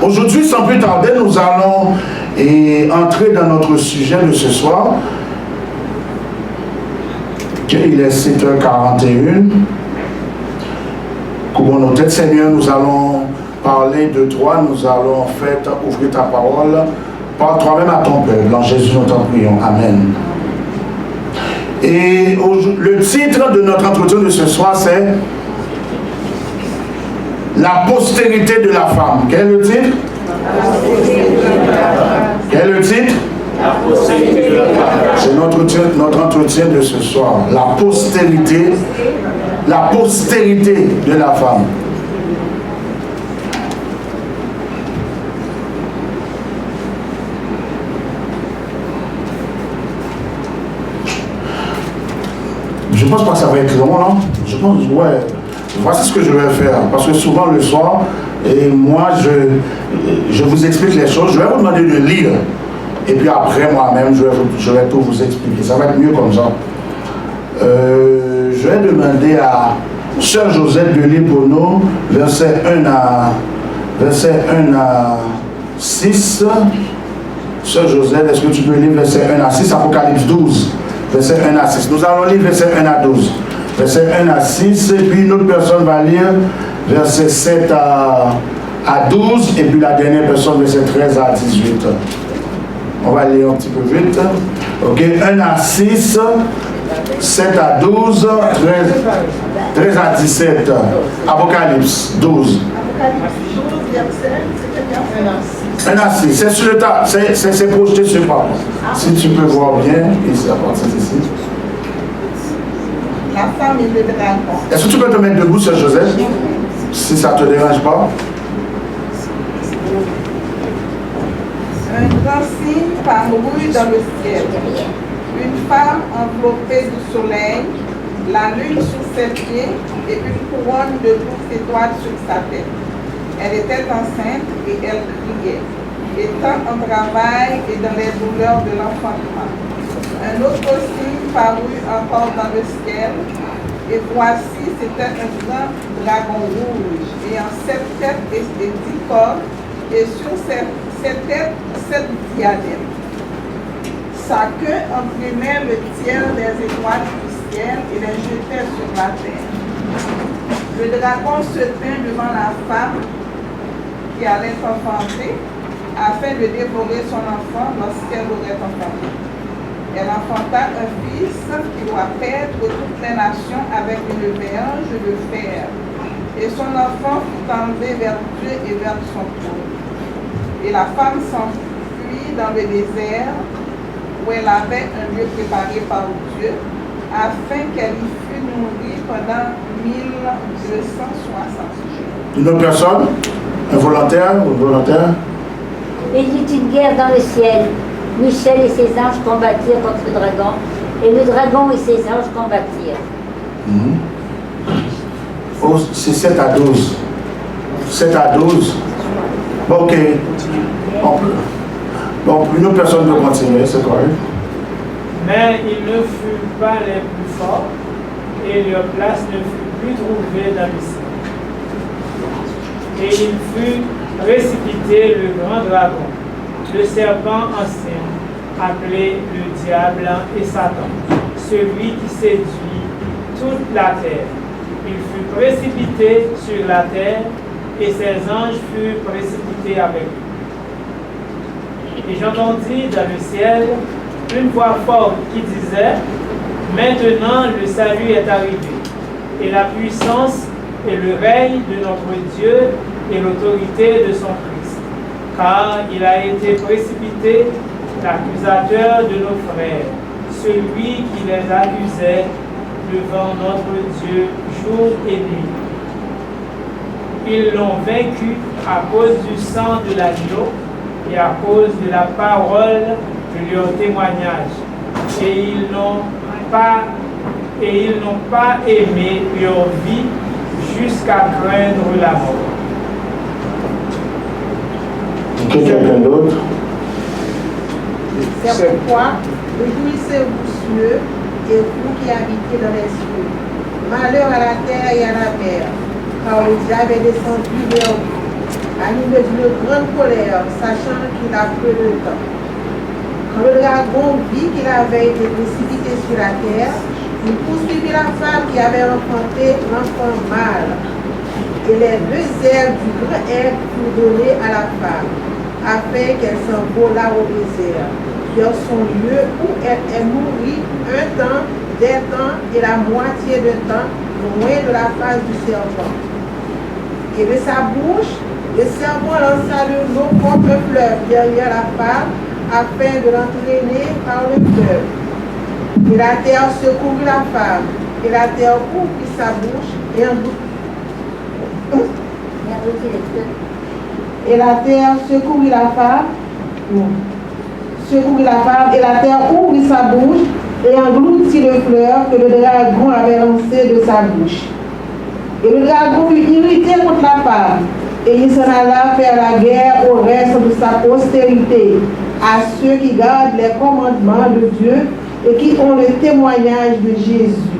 Aujourd'hui, sans plus tarder, nous allons entrer dans notre sujet de ce soir. Il est 7h41. Couvrons nos têtes, Seigneur, nous allons parler de toi, nous allons en fait ouvrir ta parole. Parle toi-même à ton peuple. En Jésus, nous t'en prions. Amen. Et le titre de notre entretien de ce soir, c'est la postérité de la femme. Quel est le titre? Quel est le titre? La postérité de la femme. C'est notre entretien de ce soir. La postérité de la femme. Je pense pas que ça va être long, non? Je pense, ouais. Voici ce que je vais faire. Parce que souvent le soir, et moi, je vous explique les choses. Je vais vous demander de lire. Et puis après, moi-même, je vais tout vous expliquer. Ça va être mieux comme ça. Je vais demander à Sœur Josette de lire pour nous, versets 1 à 6. Sœur Josette, est-ce que tu peux lire versets 1 à 6, Apocalypse 12, versets 1 à 6. Nous allons lire versets 1 à 12. Versets 1 à 6, et puis une autre personne va lire versets 7 à 12, et puis la dernière personne, versets 13 à 18. On va lire un petit peu vite. Ok, 1 à 6, 7 à 12, 13 à 17. Apocalypse 12. 1 à 6, c'est sur le tas, c'est projeté sur pas. Si tu peux voir bien, ici à partir d'ici. La femme et le dragon. Est-ce que tu peux te mettre debout, Sœur Joseph, si ça ne te dérange pas? Un grand signe parut dans le ciel. Une femme enveloppée du soleil, la lune sur ses pieds et une couronne de 12 étoiles sur sa tête. Elle était enceinte et elle criait, étant en travail et dans les douleurs de l'enfantement. Un autre signe parut encore dans le ciel, et voici, c'était un grand dragon rouge, ayant 7 têtes et 10 cornes, et sur ces têtes, 7 diadèmes. Sa queue imprimait le tiers des étoiles du ciel et les jetait sur la terre. Le dragon se tint devant la femme qui allait enfanter, afin de dévorer son enfant lorsqu'elle aurait enfanté. Elle enfanta un fils qui doit perdre toutes les nations avec une verge de fer. Et son enfant fut enlevé vers Dieu et vers son trône. Et la femme s'enfuit dans le désert, où elle avait un lieu préparé par Dieu, afin qu'elle y fût nourrie pendant 1260 jours. Une autre personne? Un volontaire ou une volontaire? Il y eut une guerre dans le ciel. Michel et ses anges combattirent contre le dragon, et le dragon et ses anges combattirent. Oh, c'est 7 à 12. 7 à 12. Ok. Bon, une autre personne peut continuer, c'est correct. Mais ils ne furent pas les plus forts, et leur place ne fut plus trouvée dans le ciel. Et il fut précipité le grand dragon, le serpent ancien, appelé le diable et Satan, celui qui séduit toute la terre. Il fut précipité sur la terre, et ses anges furent précipités avec lui. Et j'entendis dans le ciel une voix forte qui disait: maintenant le salut est arrivé, et la puissance et le règne de notre Dieu et l'autorité de son Christ. Car il a été précipité l'accusateur de nos frères, celui qui les accusait devant notre Dieu jour et nuit. Ils l'ont vaincu à cause du sang de l'agneau et à cause de la parole de leur témoignage. Et ils n'ont pas aimé leur vie jusqu'à craindre la mort. Quelqu'un d'autre? C'est pourquoi réjouissez-vous cieux et vous qui habitez dans les cieux. Malheur à la terre et à la mer, car le diable est descendu vers vous. animé d'une grande colère, sachant qu'il a peu de temps. Quand le dragon vit qu'il avait été précipité sur la terre, il poursuivit la femme qui avait enfanté l'enfant mâle. Et les 2 ailes du grand aigle furent données à la femme, afin qu'elle s'envolât au désert, vers son lieu où elle est mourie 1 temps, des temps et la moitié d'un temps, loin de la face du serpent. Et de sa bouche, le serpent lança de l'eau contre le fleuve derrière la femme, afin de l'entraîner par le fleuve. Et la terre secourut la femme, et la terre ouvrit sa bouche et et la terre secourut la femme, et la terre ouvrit sa bouche et engloutit le fleuve que le dragon avait lancé de sa bouche. Et le dragon fut irrité contre la femme, et il s'en alla faire la guerre au reste de sa postérité, à ceux qui gardent les commandements de Dieu et qui ont le témoignage de Jésus.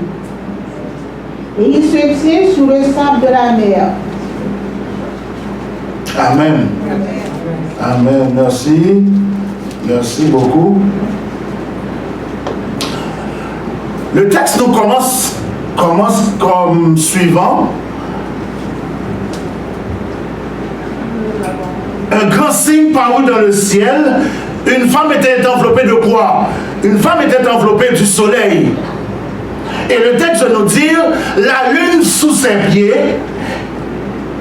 Et il se tient sur le sable de la mer. Amen. Amen. Merci. Merci beaucoup. Le texte nous commence comme suivant. Un grand signe parut dans le ciel. Une femme était enveloppée de quoi? Une femme était enveloppée du soleil. Et le texte nous dit la lune sous ses pieds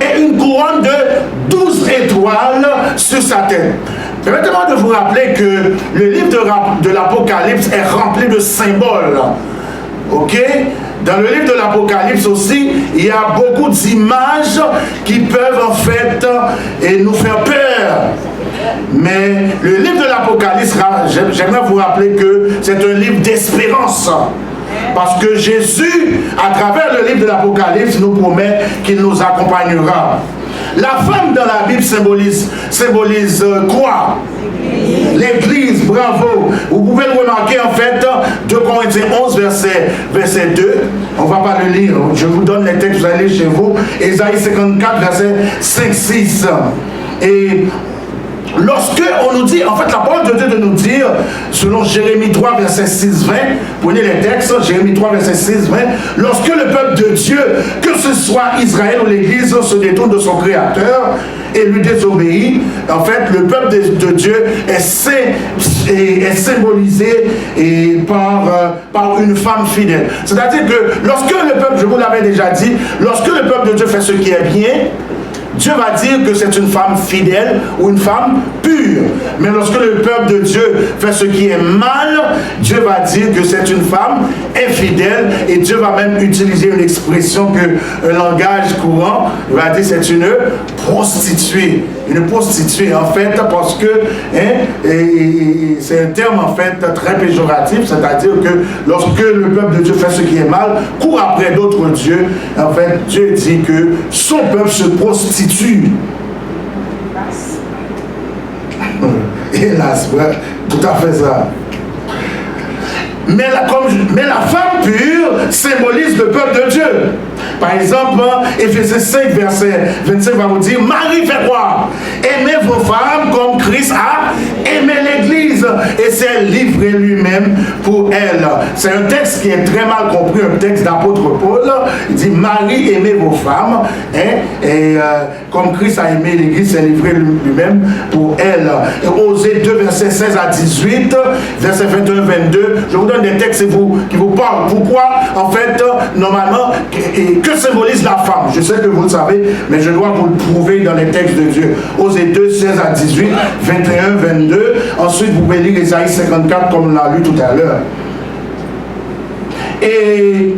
et une couronne de 12 étoiles sur sa tête. Permettez-moi de vous rappeler que le livre de l'Apocalypse est rempli de symboles. Ok? Dans le livre de l'Apocalypse aussi, il y a beaucoup d'images qui peuvent en fait nous faire peur. Mais le livre de l'Apocalypse, j'aimerais vous rappeler que c'est un livre d'espérance. Parce que Jésus, à travers le livre de l'Apocalypse, nous promet qu'il nous accompagnera. La femme dans la Bible symbolise quoi? L'Église, bravo. Vous pouvez le remarquer en fait, 2 Corinthiens 11, verset 2. On ne va pas le lire, je vous donne les textes, vous allez chez vous. Ésaïe 54, verset 5-6. Et lorsque on nous dit, en fait la parole de Dieu de nous dire, selon Jérémie 3, verset 6-20, prenez les textes, Jérémie 3, verset 6-20, lorsque le peuple de Dieu, que ce soit Israël ou l'Église, se détourne de son Créateur et lui désobéit, en fait le peuple de Dieu est symbolisé par une femme fidèle. C'est-à-dire que lorsque le peuple, je vous l'avais déjà dit, lorsque le peuple de Dieu fait ce qui est bien, Dieu va dire que c'est une femme fidèle ou une femme pure. Mais lorsque le peuple de Dieu fait ce qui est mal, Dieu va dire que c'est une femme infidèle. Et Dieu va même utiliser une expression que un langage courant va dire c'est une prostituée. Une prostituée en fait parce que c'est un terme en fait très péjoratif. C'est-à-dire que lorsque le peuple de Dieu fait ce qui est mal, court après d'autres dieux, en fait Dieu dit que son peuple se prostitue. Hélas, ouais, tout à fait ça. Mais la femme pure symbolise le peuple de Dieu. Par exemple, Éphésiens 5, verset 25 va vous dire, Marie fait quoi? Aimez vos femmes comme Christ a aimé l'Église et s'est livré lui-même pour elle. C'est un texte qui est très mal compris, un texte d'apôtre Paul. Il dit, Marie, aimez vos femmes, comme Christ a aimé l'Église, s'est livré lui-même pour elle. Et Osée 2, verset 16 à 18, verset 21, 22, je vous donne des textes qui vous parlent. Pourquoi, en fait, normalement, que symbolise la femme? Je sais que vous le savez, mais je dois vous le prouver dans les textes de Dieu. Osée 2, 16 à 18, 21, 22. Ensuite, vous pouvez lire Ésaïe 54 comme on l'a lu tout à l'heure. Et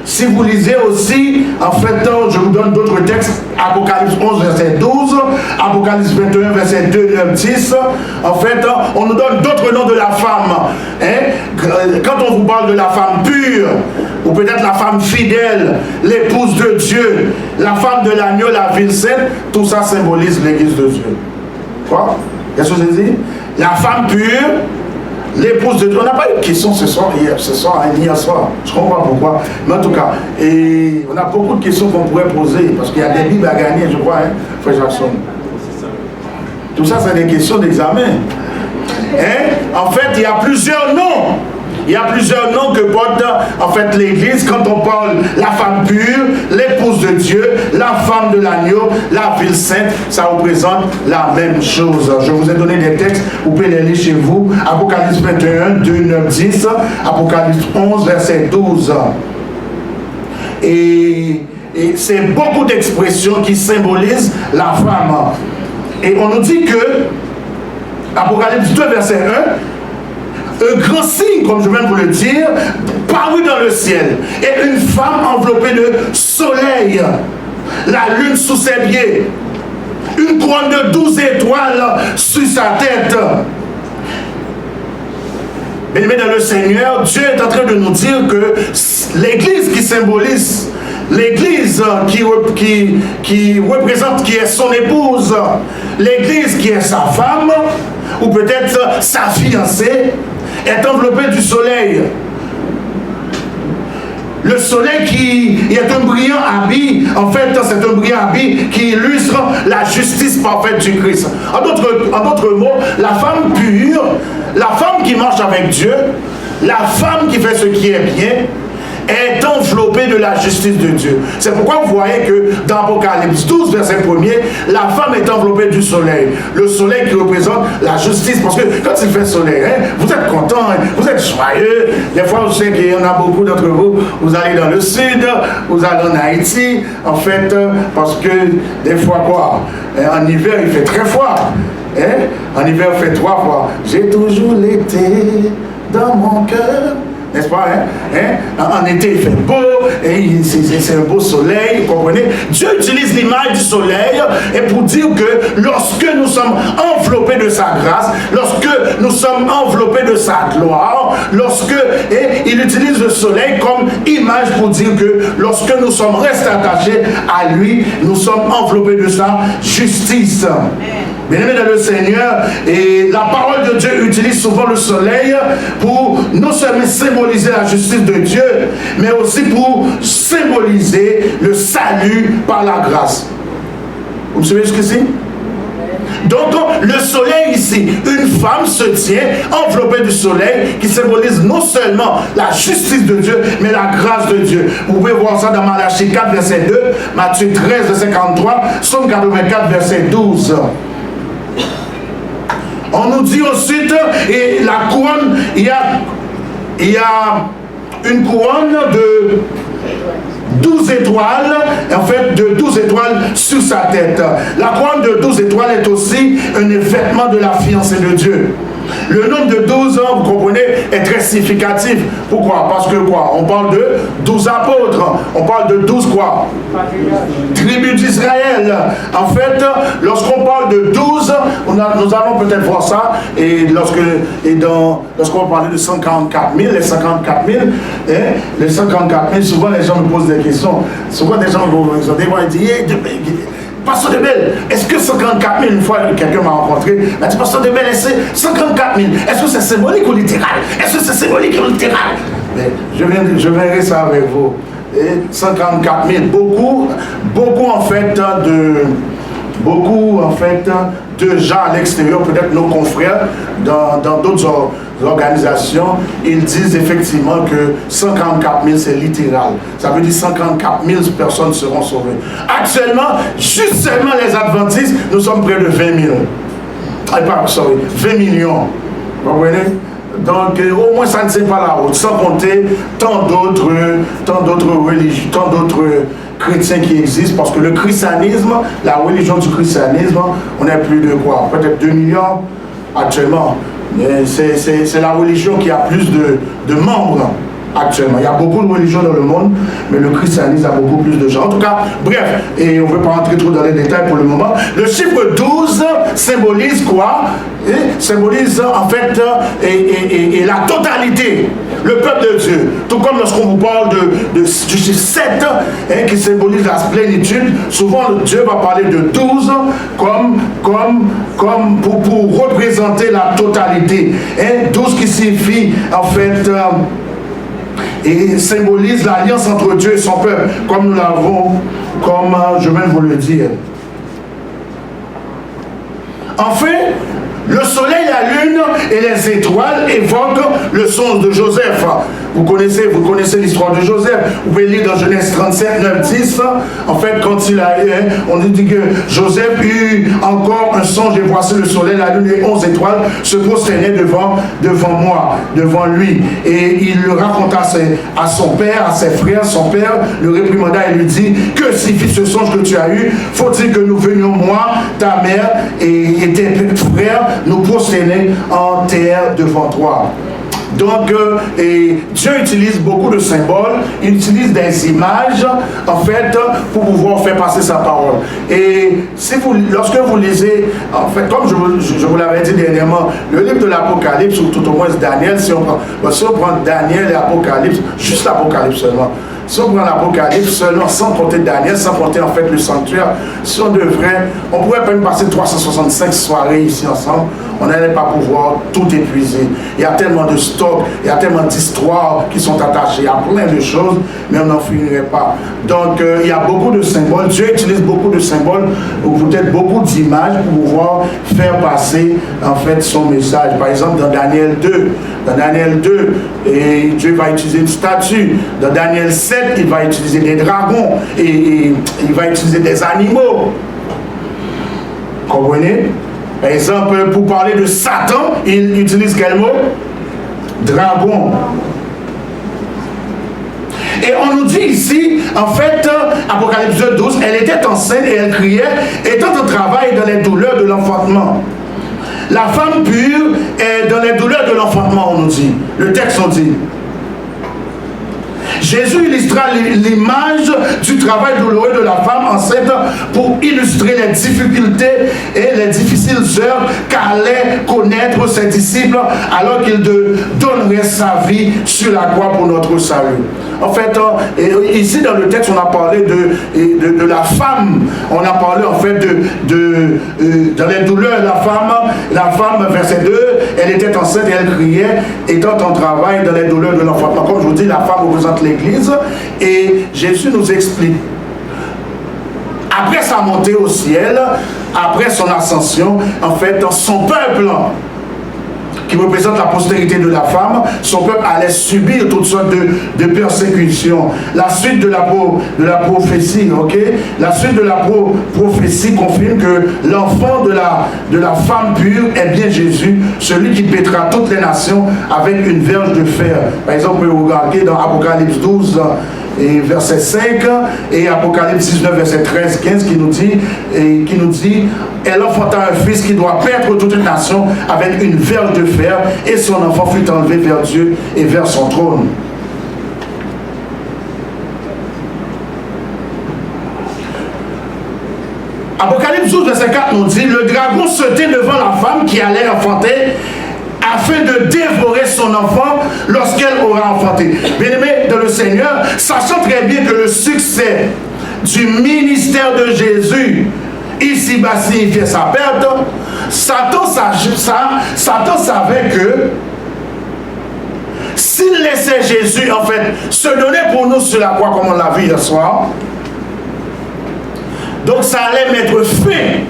si vous lisez aussi, en fait, je vous donne d'autres textes, Apocalypse 11, verset 12, Apocalypse 21, verset 2, 9, 10, en fait, on nous donne d'autres noms de la femme. Quand on vous parle de la femme pure, ou peut-être la femme fidèle, l'épouse de Dieu, la femme de l'agneau, la ville sainte, tout ça symbolise l'Église de Dieu. Quoi? Qu'est-ce que je dis? La femme pure, l'épouse de Dieu. On n'a pas eu de question hier soir, hier soir. Je ne comprends pas pourquoi. Mais en tout cas, et on a beaucoup de questions qu'on pourrait poser, parce qu'il y a des Bibles à gagner, je crois, hein, frère Jackson. Tout ça, c'est des questions d'examen. Hein? En fait, il y a plusieurs noms. Il y a plusieurs noms que porte en fait l'Église quand on parle la femme pure, l'épouse de Dieu, la femme de l'agneau, la ville sainte, ça représente la même chose. Je vous ai donné des textes, vous pouvez les lire chez vous. Apocalypse 21, 2, 9, 10, Apocalypse 11, verset 12. Et c'est beaucoup d'expressions qui symbolisent la femme. Et on nous dit que, Apocalypse 2, verset 1, un grand signe, comme je viens de vous le dire, parut dans le ciel, et une femme enveloppée de soleil, la lune sous ses pieds, une couronne de 12 étoiles sur sa tête. Bien-aimés dans le Seigneur, Dieu est en train de nous dire que l'Église qui symbolise, l'Église qui représente, qui est son épouse, l'Église qui est sa femme, ou peut-être sa fiancée, est enveloppée du soleil. Le soleil qui est un brillant habit, en fait, c'est un brillant habit qui illustre la justice parfaite du Christ. En d'autres mots, la femme pure, la femme qui marche avec Dieu, la femme qui fait ce qui est bien, est enveloppée de la justice de Dieu. C'est pourquoi vous voyez que dans Apocalypse 12, verset 1er, la femme est enveloppée du soleil. Le soleil qui représente la justice. Parce que quand il fait soleil, hein, vous êtes contents, hein, vous êtes joyeux. Des fois, je sais qu'il y en a beaucoup d'entre vous, vous allez dans le sud, vous allez en Haïti, en fait, parce que des fois, quoi, en hiver, il fait très froid. Hein? En hiver, il fait 3 fois. J'ai toujours l'été dans mon cœur. N'est-ce pas, hein? En été, il fait beau, et c'est un beau soleil, vous comprenez? Dieu utilise l'image du soleil et pour dire que lorsque nous sommes enveloppés de sa grâce, lorsque nous sommes enveloppés de sa gloire, il utilise le soleil comme image pour dire que lorsque nous sommes restés attachés à lui, nous sommes enveloppés de sa justice. Bien-aimés dans le Seigneur, et la parole de Dieu utilise souvent le soleil pour non seulement symboliser la justice de Dieu, mais aussi pour symboliser le salut par la grâce. Vous me suivez jusqu'ici? Donc, le soleil ici, une femme se tient enveloppée du soleil qui symbolise non seulement la justice de Dieu, mais la grâce de Dieu. Vous pouvez voir ça dans Malachie 4, verset 2, Matthieu 13, verset 43, Psaume 84, verset 12. On nous dit ensuite, et la couronne, il y a une couronne de 12 étoiles, en fait de 12 étoiles sur sa tête. La couronne de 12 étoiles est aussi un vêtement de la fiancée de Dieu. Le nombre de 12 ans, vous comprenez, est très significatif. Pourquoi? Parce que quoi? On parle de 12 apôtres. On parle de 12 quoi? Tribus d'Israël. En fait, lorsqu'on parle de 12, nous allons peut-être voir ça. Et lorsqu'on parlait de 144 000, les 144 000, les 144 000, souvent les gens me posent des questions. Souvent des gens vont dire, Pasteur Debel, est-ce que 54 000, une fois quelqu'un m'a rencontré, m'a dit, Pasteur Debel, est-ce que 54 000, est-ce que c'est symbolique ou littéral? Est-ce que c'est symbolique ou littéral? Mais je verrai ça avec vous. Et 54 000, beaucoup en fait de gens à l'extérieur, peut-être nos confrères dans d'autres organisations, ils disent effectivement que 54 000 c'est littéral. Ça veut dire 54 000 personnes seront sauvées. Actuellement, juste seulement les adventistes, nous sommes près de 20 000. 20 millions. Vous comprenez? Donc au moins ça ne tient pas la route, sans compter tant d'autres religions, tant d'autres chrétiens qui existent, parce que le christianisme, la religion du christianisme, on est plus de quoi? Peut-être 2 millions actuellement. C'est la religion qui a plus de membres. actuellement. Il y a beaucoup de religions dans le monde, mais le christianisme a beaucoup plus de gens. En tout cas, bref, et on ne veut pas rentrer trop dans les détails pour le moment. Le chiffre 12 symbolise quoi? Symbolise en fait la totalité, le peuple de Dieu. Tout comme lorsqu'on vous parle du chiffre 7, qui symbolise la plénitude, souvent Dieu va parler de 12 comme pour représenter la totalité. 12 qui signifie en fait et symbolise l'alliance entre Dieu et son peuple, comme nous l'avons, comme je viens de vous le dire. Enfin, le soleil, la lune et les étoiles évoquent le songe de Joseph. Vous connaissez l'histoire de Joseph. Vous pouvez lire dans Genèse 37, 9, 10. En fait, quand il a eu, on dit que Joseph eut encore un songe et voici le soleil, la lune et 11 étoiles se prosternaient devant lui. Et il le raconta à son père, à ses frères. Son père le réprimanda et lui dit: que signifie ce songe que tu as eu? Faut-il que nous venions, moi, ta mère et tes frères, nous prosterner en terre devant toi? Donc, Dieu utilise beaucoup de symboles, il utilise des images, en fait, pour pouvoir faire passer sa parole. Et lorsque vous lisez, en fait, comme je vous l'avais dit dernièrement, le livre de l'Apocalypse, ou tout au moins Daniel, si on prend Daniel et Apocalypse, juste l'Apocalypse seulement, si on prend l'Apocalypse seulement, sans compter Daniel, sans compter en fait le sanctuaire, si on devrait, on pourrait même passer 365 soirées ici ensemble, on n'allait pas pouvoir tout épuiser. Il y a tellement de stocks, il y a tellement d'histoires qui sont attachées, il y a plein de choses, mais on n'en finirait pas. Donc il y a beaucoup de symboles, Dieu utilise beaucoup de symboles, ou peut-être beaucoup d'images pour pouvoir faire passer en fait son message. Par exemple, dans Daniel 2, et Dieu va utiliser une statue. Dans Daniel 7, il va utiliser des dragons et il va utiliser des animaux. Comprenez? Par exemple, pour parler de Satan, il utilise quel mot? Dragon. Et on nous dit ici, en fait, Apocalypse 2:12, elle était enceinte et elle criait, étant au travail dans les douleurs de l'enfantement. La femme pure est dans les douleurs de l'enfantement, on nous dit. Le texte nous dit. Jésus illustra l'image du travail douloureux de la femme enceinte pour illustrer les difficultés et les difficiles heures qu'allaient connaître ses disciples alors qu'il donnerait sa vie sur la croix pour notre salut. En fait, ici dans le texte, on a parlé de la femme. On a parlé en fait dans les douleurs, la femme, verset 2, elle était enceinte et elle criait, étant en travail dans les douleurs de l'enfantement. Comme je vous dis, la femme représente l'Église. Et Jésus nous explique. Après sa montée au ciel, après son ascension, en fait, son peuple, qui représente la postérité de la femme, son peuple allait subir toutes sortes de persécutions. La suite de la prophétie, ok? La suite de la prophétie confirme que l'enfant de la femme pure est bien Jésus, celui qui pétera toutes les nations avec une verge de fer. Par exemple, vous regardez dans Apocalypse 12, et verset 5 et Apocalypse 19 verset 13-15 qui nous dit elle enfanta un fils qui doit perdre toute une nation avec une verge de fer et son enfant fut enlevé vers Dieu et vers son trône. Apocalypse 12 verset 4 nous dit le dragon se tint devant la femme qui allait enfanter afin de dévorer son enfant lorsqu'elle aura enfanté. Bien-aimés dans le Seigneur, sachant très bien que le succès du ministère de Jésus ici-bas signifiait sa perte, Satan savait que s'il laissait Jésus en fait se donner pour nous sur la croix comme on l'a vu hier soir, donc ça allait mettre fin.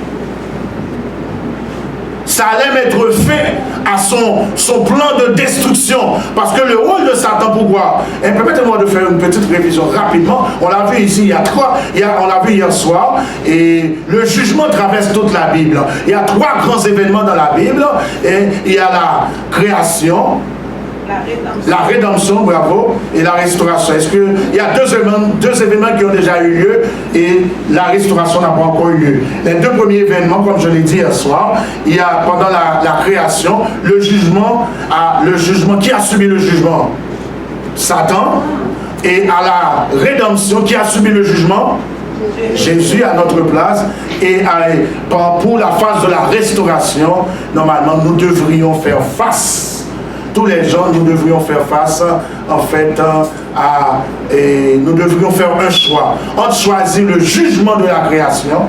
Ça allait mettre fin à son plan de destruction. Parce que le rôle de Satan, pourquoi? Et permettez-moi de faire une petite révision rapidement. On l'a vu ici, on l'a vu hier soir. Et le jugement traverse toute la Bible. Il y a 3 grands événements dans la Bible. Et il y a la création, la rédemption, bravo, et la restauration. Est-ce qu'il y a deux événements qui ont déjà eu lieu et la restauration n'a pas encore eu lieu? Les 2 premiers événements, comme je l'ai dit hier soir, il y a pendant la création, le jugement, qui a subi le jugement? Satan, et à la rédemption, qui a subi le jugement? Jésus à notre place. Et pour la phase de la restauration, normalement, nous devrions faire face. Tous les gens, nous devrions faire face, en fait, et nous devrions faire un choix. On choisit le jugement de la création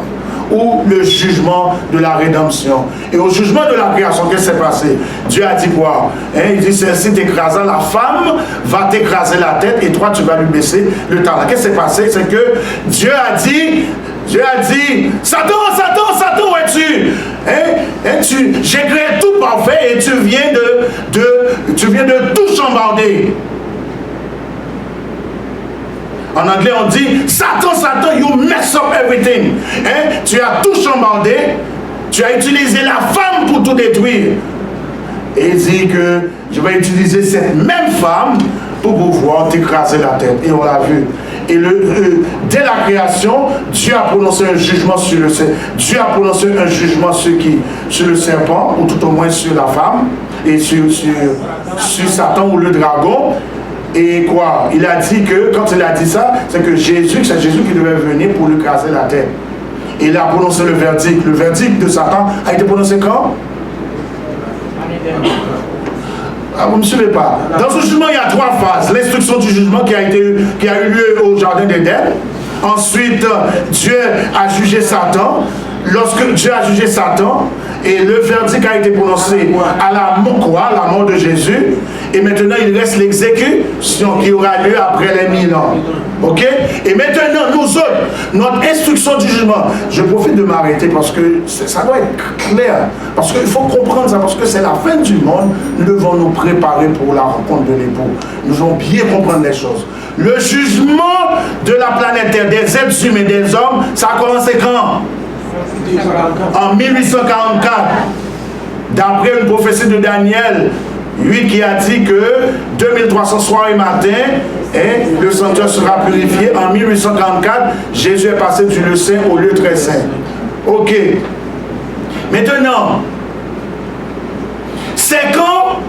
ou le jugement de la rédemption. Et au jugement de la création, qu'est-ce qui s'est passé? Dieu a dit quoi? Il dit, si t'écrasant, la femme va t'écraser la tête et toi tu vas lui baisser le talon. Qu'est-ce qui s'est passé? C'est que Dieu a dit, Satan, où es-tu? J'ai créé tout parfait et tu viens de tout chambarder. En anglais, on dit, Satan, you mess up everything. Tu as tout chambardé, tu as utilisé la femme pour tout détruire. Et il dit que je vais utiliser cette même femme pour pouvoir t'écraser la tête. Et on l'a vu. Et dès la création, Dieu a prononcé un jugement sur le serpent. Dieu a prononcé un jugement sur le serpent, ou tout au moins sur la femme, et sur Satan ou le dragon. Et quoi? Il a dit que, quand il a dit ça, c'est Jésus qui devait venir pour lui casser la tête. Et il a prononcé le verdict. Le verdict de Satan a été prononcé quand? Vous ne me suivez pas? Dans ce jugement, il y a 3 phases. L'instruction du jugement qui a eu lieu au jardin d'Éden. Ensuite, Dieu a jugé Satan. Lorsque Dieu a jugé Satan, et le verdict a été prononcé à la mort de Jésus, et maintenant il reste l'exécution qui aura lieu après les 1000 ans. Ok? Et maintenant, nous autres, notre instruction du jugement, je profite de m'arrêter parce que ça doit être clair, parce qu'il faut comprendre ça, parce que c'est la fin du monde, nous devons nous préparer pour la rencontre de l'époux. Nous devons bien comprendre les choses. Le jugement de la planète Terre, des êtres humains, des hommes, ça a commencé quand? En 1844, d'après une prophétie de Daniel 8 qui a dit que 2300 soirs et matin, le sanctuaire sera purifié. En 1844, Jésus est passé du lieu saint au lieu très saint. Ok. Maintenant, c'est quand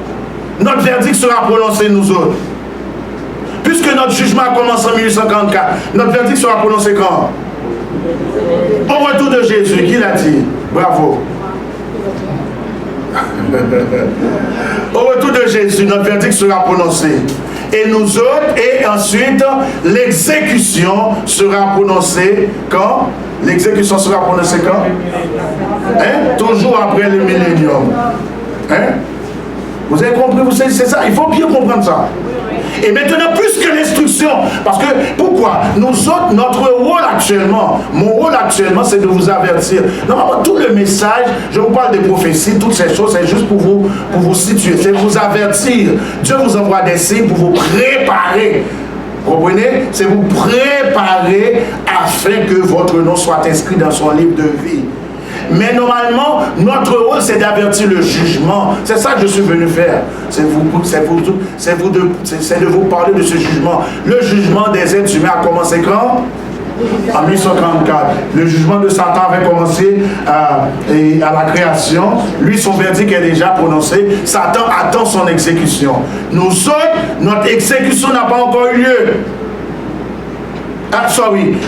notre verdict sera prononcé, nous autres? Puisque notre jugement a commencé en 1844, notre verdict sera prononcé quand? Au retour de Jésus, qui l'a dit? Bravo. Au retour de Jésus, notre verdict sera prononcé. Et nous autres, et ensuite, l'exécution sera prononcée quand? L'exécution sera prononcée quand? Toujours après le millénium. Vous avez compris? Vous savez, c'est ça, il faut bien comprendre ça. Et maintenant, plus que l'instruction, parce que, pourquoi? Nous autres, notre rôle actuellement, mon rôle actuellement, c'est de vous avertir. Normalement, tout le message, je vous parle des prophéties, toutes ces choses, c'est juste pour vous situer, c'est vous avertir. Dieu vous envoie des signes pour vous préparer. Vous comprenez? C'est vous préparer afin que votre nom soit inscrit dans son livre de vie. Mais normalement, notre rôle, c'est d'avertir le jugement. C'est ça que je suis venu faire. C'est de vous parler de ce jugement. Le jugement des êtres humains a commencé quand? En 1844. Le jugement de Satan avait commencé à la création. Lui, son verdict est déjà prononcé. Satan attend son exécution. Nous autres, notre exécution n'a pas encore eu lieu.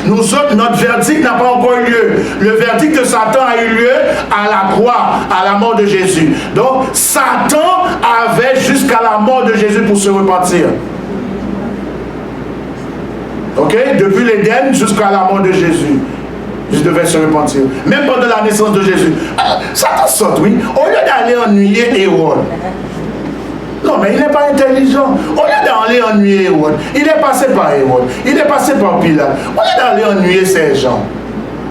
Nous autres, notre verdict n'a pas encore eu lieu. Le verdict de Satan a eu lieu à la croix, à la mort de Jésus. Donc, Satan avait jusqu'à la mort de Jésus pour se repentir. Ok? Depuis l'Éden jusqu'à la mort de Jésus. Je devais se repentir. Même pendant la naissance de Jésus. Satan saute, oui. Au lieu d'aller ennuyer Hérode. Non, mais il n'est pas intelligent. Au lieu d'aller ennuyer Hérode, il est passé par Hérode, il est passé par Pilate. Au lieu d'aller ennuyer ces gens,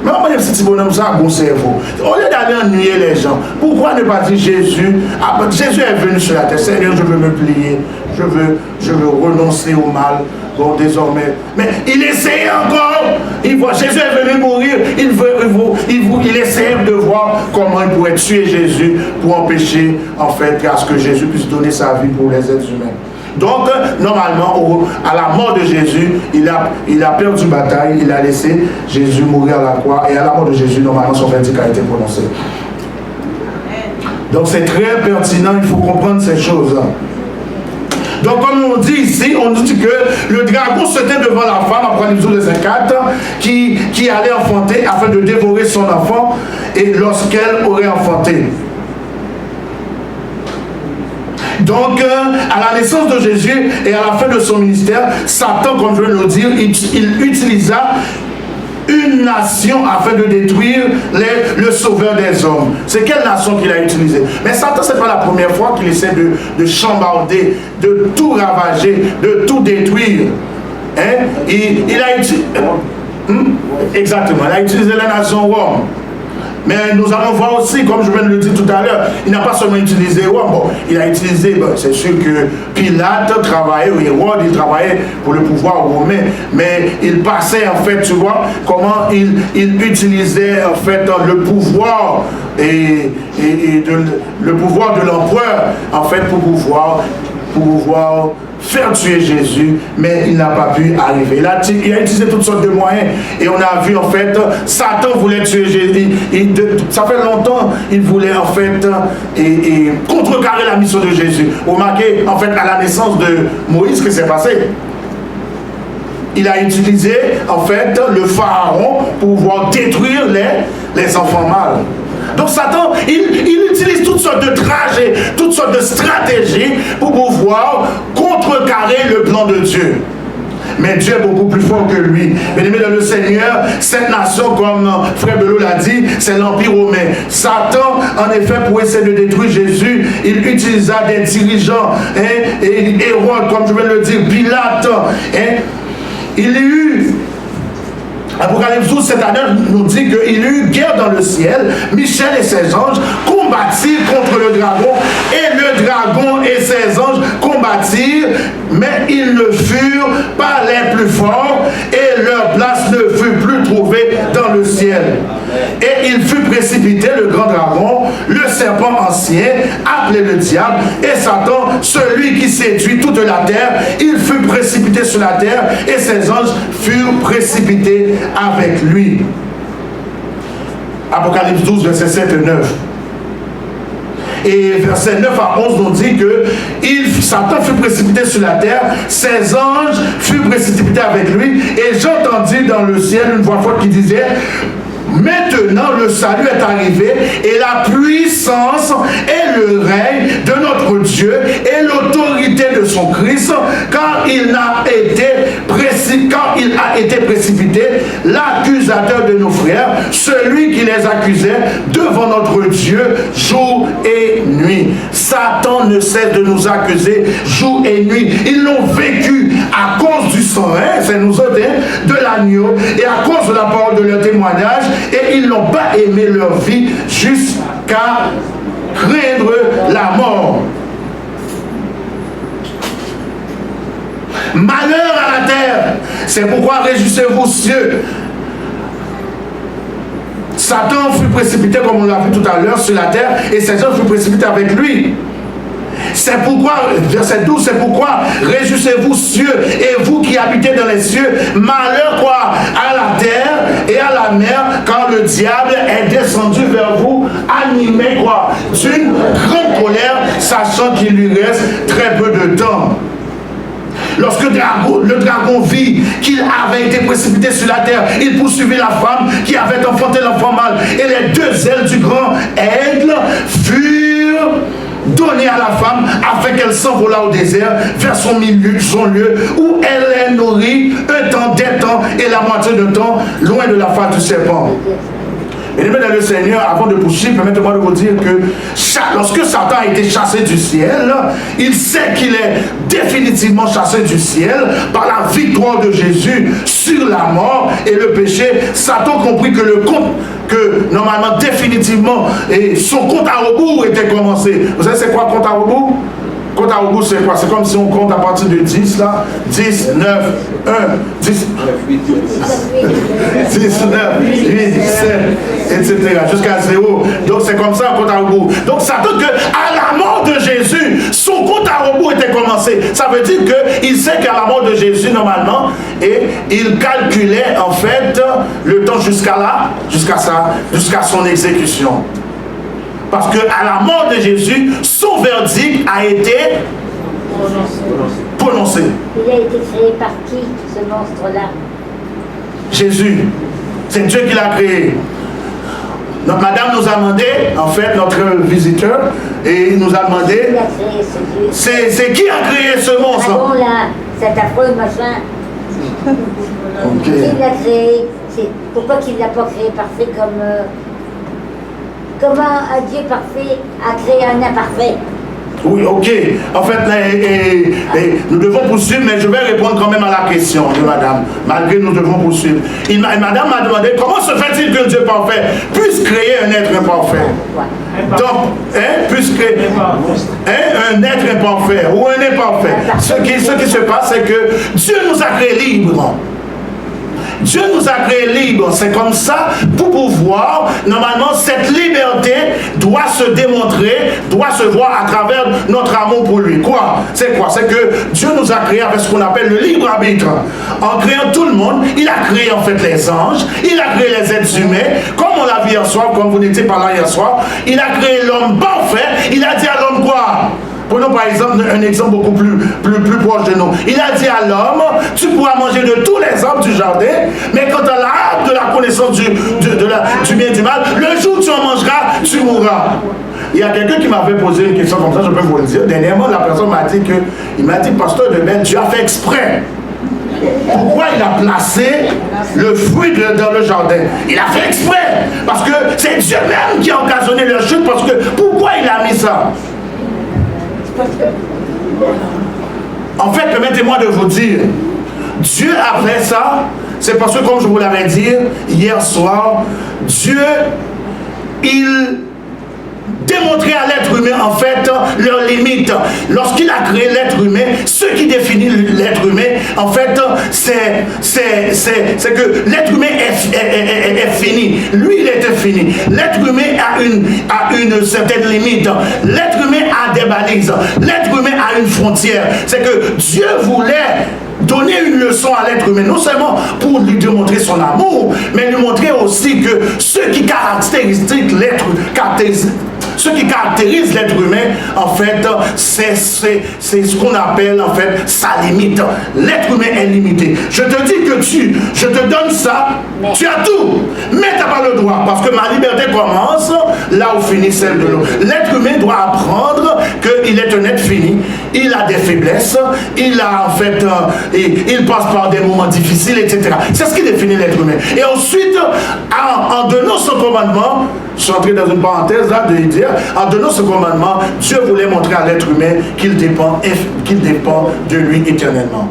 mais on va dire petit bonhomme ça a bon cerveau. Au lieu d'aller ennuyer les gens, pourquoi ne pas dire Jésus? Jésus est venu sur la terre. Seigneur, je veux me plier, je veux renoncer au mal. Bon, désormais. Mais il essayait encore. Jésus est venu mourir. Il essayait de voir comment il pourrait tuer Jésus pour empêcher, en fait, à ce que Jésus puisse donner sa vie pour les êtres humains. Donc, normalement, à la mort de Jésus, il a perdu bataille. Il a laissé Jésus mourir à la croix. Et à la mort de Jésus, normalement, son verdict a été prononcé. Donc, c'est très pertinent. Il faut comprendre ces choses. Donc comme on dit ici, on dit que le dragon se tient devant la femme, Apocalypse 12, verset 4, qui allait enfanter afin de dévorer son enfant et lorsqu'elle aurait enfanté. Donc, à la naissance de Jésus et à la fin de son ministère, Satan, comme je viens de le dire, il utilisa une nation afin de détruire le sauveur des hommes. C'est quelle nation qu'il a utilisé? Mais Satan, ce n'est pas la première fois qu'il essaie de chambarder, de tout ravager, de tout détruire. Hein? Il a utilisé... Exactement, il a utilisé la nation Rome. Mais nous allons voir aussi, comme je viens de le dire tout à l'heure, il n'a pas seulement utilisé Rome, bon, il a utilisé, bon, c'est sûr que Pilate travaillait, ou Hérode, il travaillait pour le pouvoir romain, mais il passait en fait, tu vois, comment il utilisait en fait le pouvoir le pouvoir de l'empereur, en fait, pour pouvoir faire tuer Jésus, mais il n'a pas pu arriver. Il a utilisé toutes sortes de moyens. Et on a vu, en fait, Satan voulait tuer Jésus. Ça fait longtemps, il voulait, en fait, contrecarrer la mission de Jésus. Remarquez, en fait, à la naissance de Moïse, ce qui s'est passé. Il a utilisé, en fait, le pharaon pour pouvoir détruire les enfants mâles. Donc Satan, il utilise toutes sortes de trajets, toutes sortes de stratégies pour pouvoir contrecarrer le plan de Dieu. Mais Dieu est beaucoup plus fort que lui. Bien-aimé dans le Seigneur, cette nation, comme Frère Belot l'a dit, c'est l'Empire romain. Satan, en effet, pour essayer de détruire Jésus, il utilisa des dirigeants, et Hérode, comme je viens de le dire, Pilate. Il y a eu... Apocalypse 12, cette année, nous dit qu'il y eut guerre dans le ciel. Michel et ses anges combattirent contre le dragon. Et le dragon et ses anges combattirent, mais ils ne furent pas les plus forts. Et leur place ne fut plus trouvée dans le ciel. Et il fut précipité, le grand dragon, le serpent ancien, appelé le diable, et Satan, celui qui séduit toute la terre. Il fut précipité sur la terre, et ses anges furent précipités avec lui. Apocalypse 12, verset 7 et 9. Et verset 9 à 11 nous dit que Satan fut précipité sur la terre, ses anges furent précipités avec lui, et j'entendis dans le ciel une voix forte qui disait: maintenant le salut est arrivé, et la puissance et le règne de notre Dieu et l'autorité de son Christ, car il a été précipité, l'accusateur de nos frères, celui qui les accusait devant notre Dieu jour et nuit. Satan ne cesse de nous accuser jour et nuit. Ils l'ont vécu à cause du sang, c'est nous autres, de l'agneau, et à cause de la parole de leur témoignage. Et ils n'ont pas aimé leur vie jusqu'à craindre la mort. Malheur à la terre, c'est pourquoi réjouissez-vous cieux. Satan fut précipité, comme on l'a vu tout à l'heure, sur la terre, et ses anges furent précipités avec lui. C'est pourquoi, verset 12, c'est pourquoi réjouissez-vous cieux, et vous qui habitez dans les cieux, malheur quoi à la terre et à la mer, car le diable est descendu vers vous, animé quoi d'une grande colère, sachant qu'il lui reste très peu de temps. Lorsque le dragon vit qu'il avait été précipité sur la terre, il poursuivit la femme qui avait enfanté l'enfant mâle, et les deux ailes du grand aigle furent données à la femme afin qu'elle s'envolât au désert vers son lieu où elle est nourrie un temps, des temps et la moitié de temps loin de la face du serpent. Bien-aimés dans le Seigneur, avant de poursuivre, permettez-moi de vous dire que lorsque Satan a été chassé du ciel, il sait qu'il est définitivement chassé du ciel par la victoire de Jésus sur la mort et le péché. Satan comprit que normalement, définitivement, et son compte à rebours était commencé. Vous savez c'est quoi compte à rebours? Compte à rebours, c'est quoi? C'est comme si on compte à partir de 10, là. 10, 9, 1, 10, 10, 9, 8, 7, etc. Jusqu'à 0. Donc, c'est comme ça, un compte à rebours. Donc, ça veut dire qu'à la mort de Jésus, son compte à rebours était commencé. Ça veut dire qu'il sait qu'à la mort de Jésus, normalement, et il calculait, en fait, le temps jusqu'à son exécution. Parce qu'à la mort de Jésus, son verdict a été Prononcé. Il a été créé par qui, ce monstre-là? Jésus. C'est Dieu qui l'a créé. Donc, madame nous a demandé, en fait, notre visiteur, et il nous a demandé, Qui a créé ce Dieu? c'est qui a créé ce monstre? Ah bon, là, cet affreux machin. Ok. Qui l'a créé? Pourquoi qu'il ne l'a pas créé parfait comme... comment un Dieu parfait a créé un imparfait? Oui, ok. En fait, nous devons poursuivre, mais je vais répondre quand même à la question de madame, malgré que nous devons poursuivre. Madame m'a demandé comment se fait-il qu'un Dieu parfait puisse créer un être imparfait. Donc, puisse créer un être imparfait ou un imparfait. Ce qui se passe, c'est que Dieu nous a créés libres. Dieu nous a créés libres, c'est comme ça, pour pouvoir, normalement, cette liberté doit se démontrer, doit se voir à travers notre amour pour lui. Quoi? C'est quoi? C'est que Dieu nous a créés avec ce qu'on appelle le libre arbitre. En créant tout le monde, il a créé en fait les anges, il a créé les êtres humains, comme on l'a vu hier soir, comme vous n'étiez pas là hier soir, il a créé l'homme parfait, il a dit à l'homme quoi? Prenons par exemple un exemple beaucoup plus proche de nous. Il a dit à l'homme, tu pourras manger de tous les arbres du jardin, mais quant à l'arbre de la connaissance du bien et du mal, le jour où tu en mangeras, tu mourras. Il y a quelqu'un qui m'avait posé une question comme ça, je peux vous le dire. Dernièrement, la personne m'a dit pasteur de Ben, Dieu a fait exprès. Pourquoi il a placé le fruit dans le jardin? Il a fait exprès. Parce que c'est Dieu même qui a occasionné leur chute. Parce que pourquoi il a mis ça? En fait, permettez-moi de vous dire, Dieu a fait ça, c'est parce que, comme je vous l'avais dit hier soir, Dieu, il démontrer à l'être humain en fait leurs limites. Lorsqu'il a créé l'être humain, ce qui définit l'être humain en fait c'est que l'être humain est fini. Lui il était fini. L'être humain a une certaine limite. L'être humain a des balises. L'être humain a une frontière. C'est que Dieu voulait donner une leçon à l'être humain, non seulement pour lui démontrer son amour, mais lui montrer aussi que ce qui caractérise l'être humain, en fait, c'est ce qu'on appelle, en fait, sa limite. L'être humain est limité. Je te dis que je te donne ça, tu as tout, mais tu n'as pas le droit, parce que ma liberté commence là où finit celle de l'autre. L'être humain doit apprendre qu'il est un être fini, il a des faiblesses, il a, en fait, il passe par des moments difficiles, etc. C'est ce qui définit l'être humain. Et ensuite, en donnant ce commandement, je suis entré dans une parenthèse là de dire, en donnant ce commandement, Dieu voulait montrer à l'être humain qu'il dépend de lui éternellement.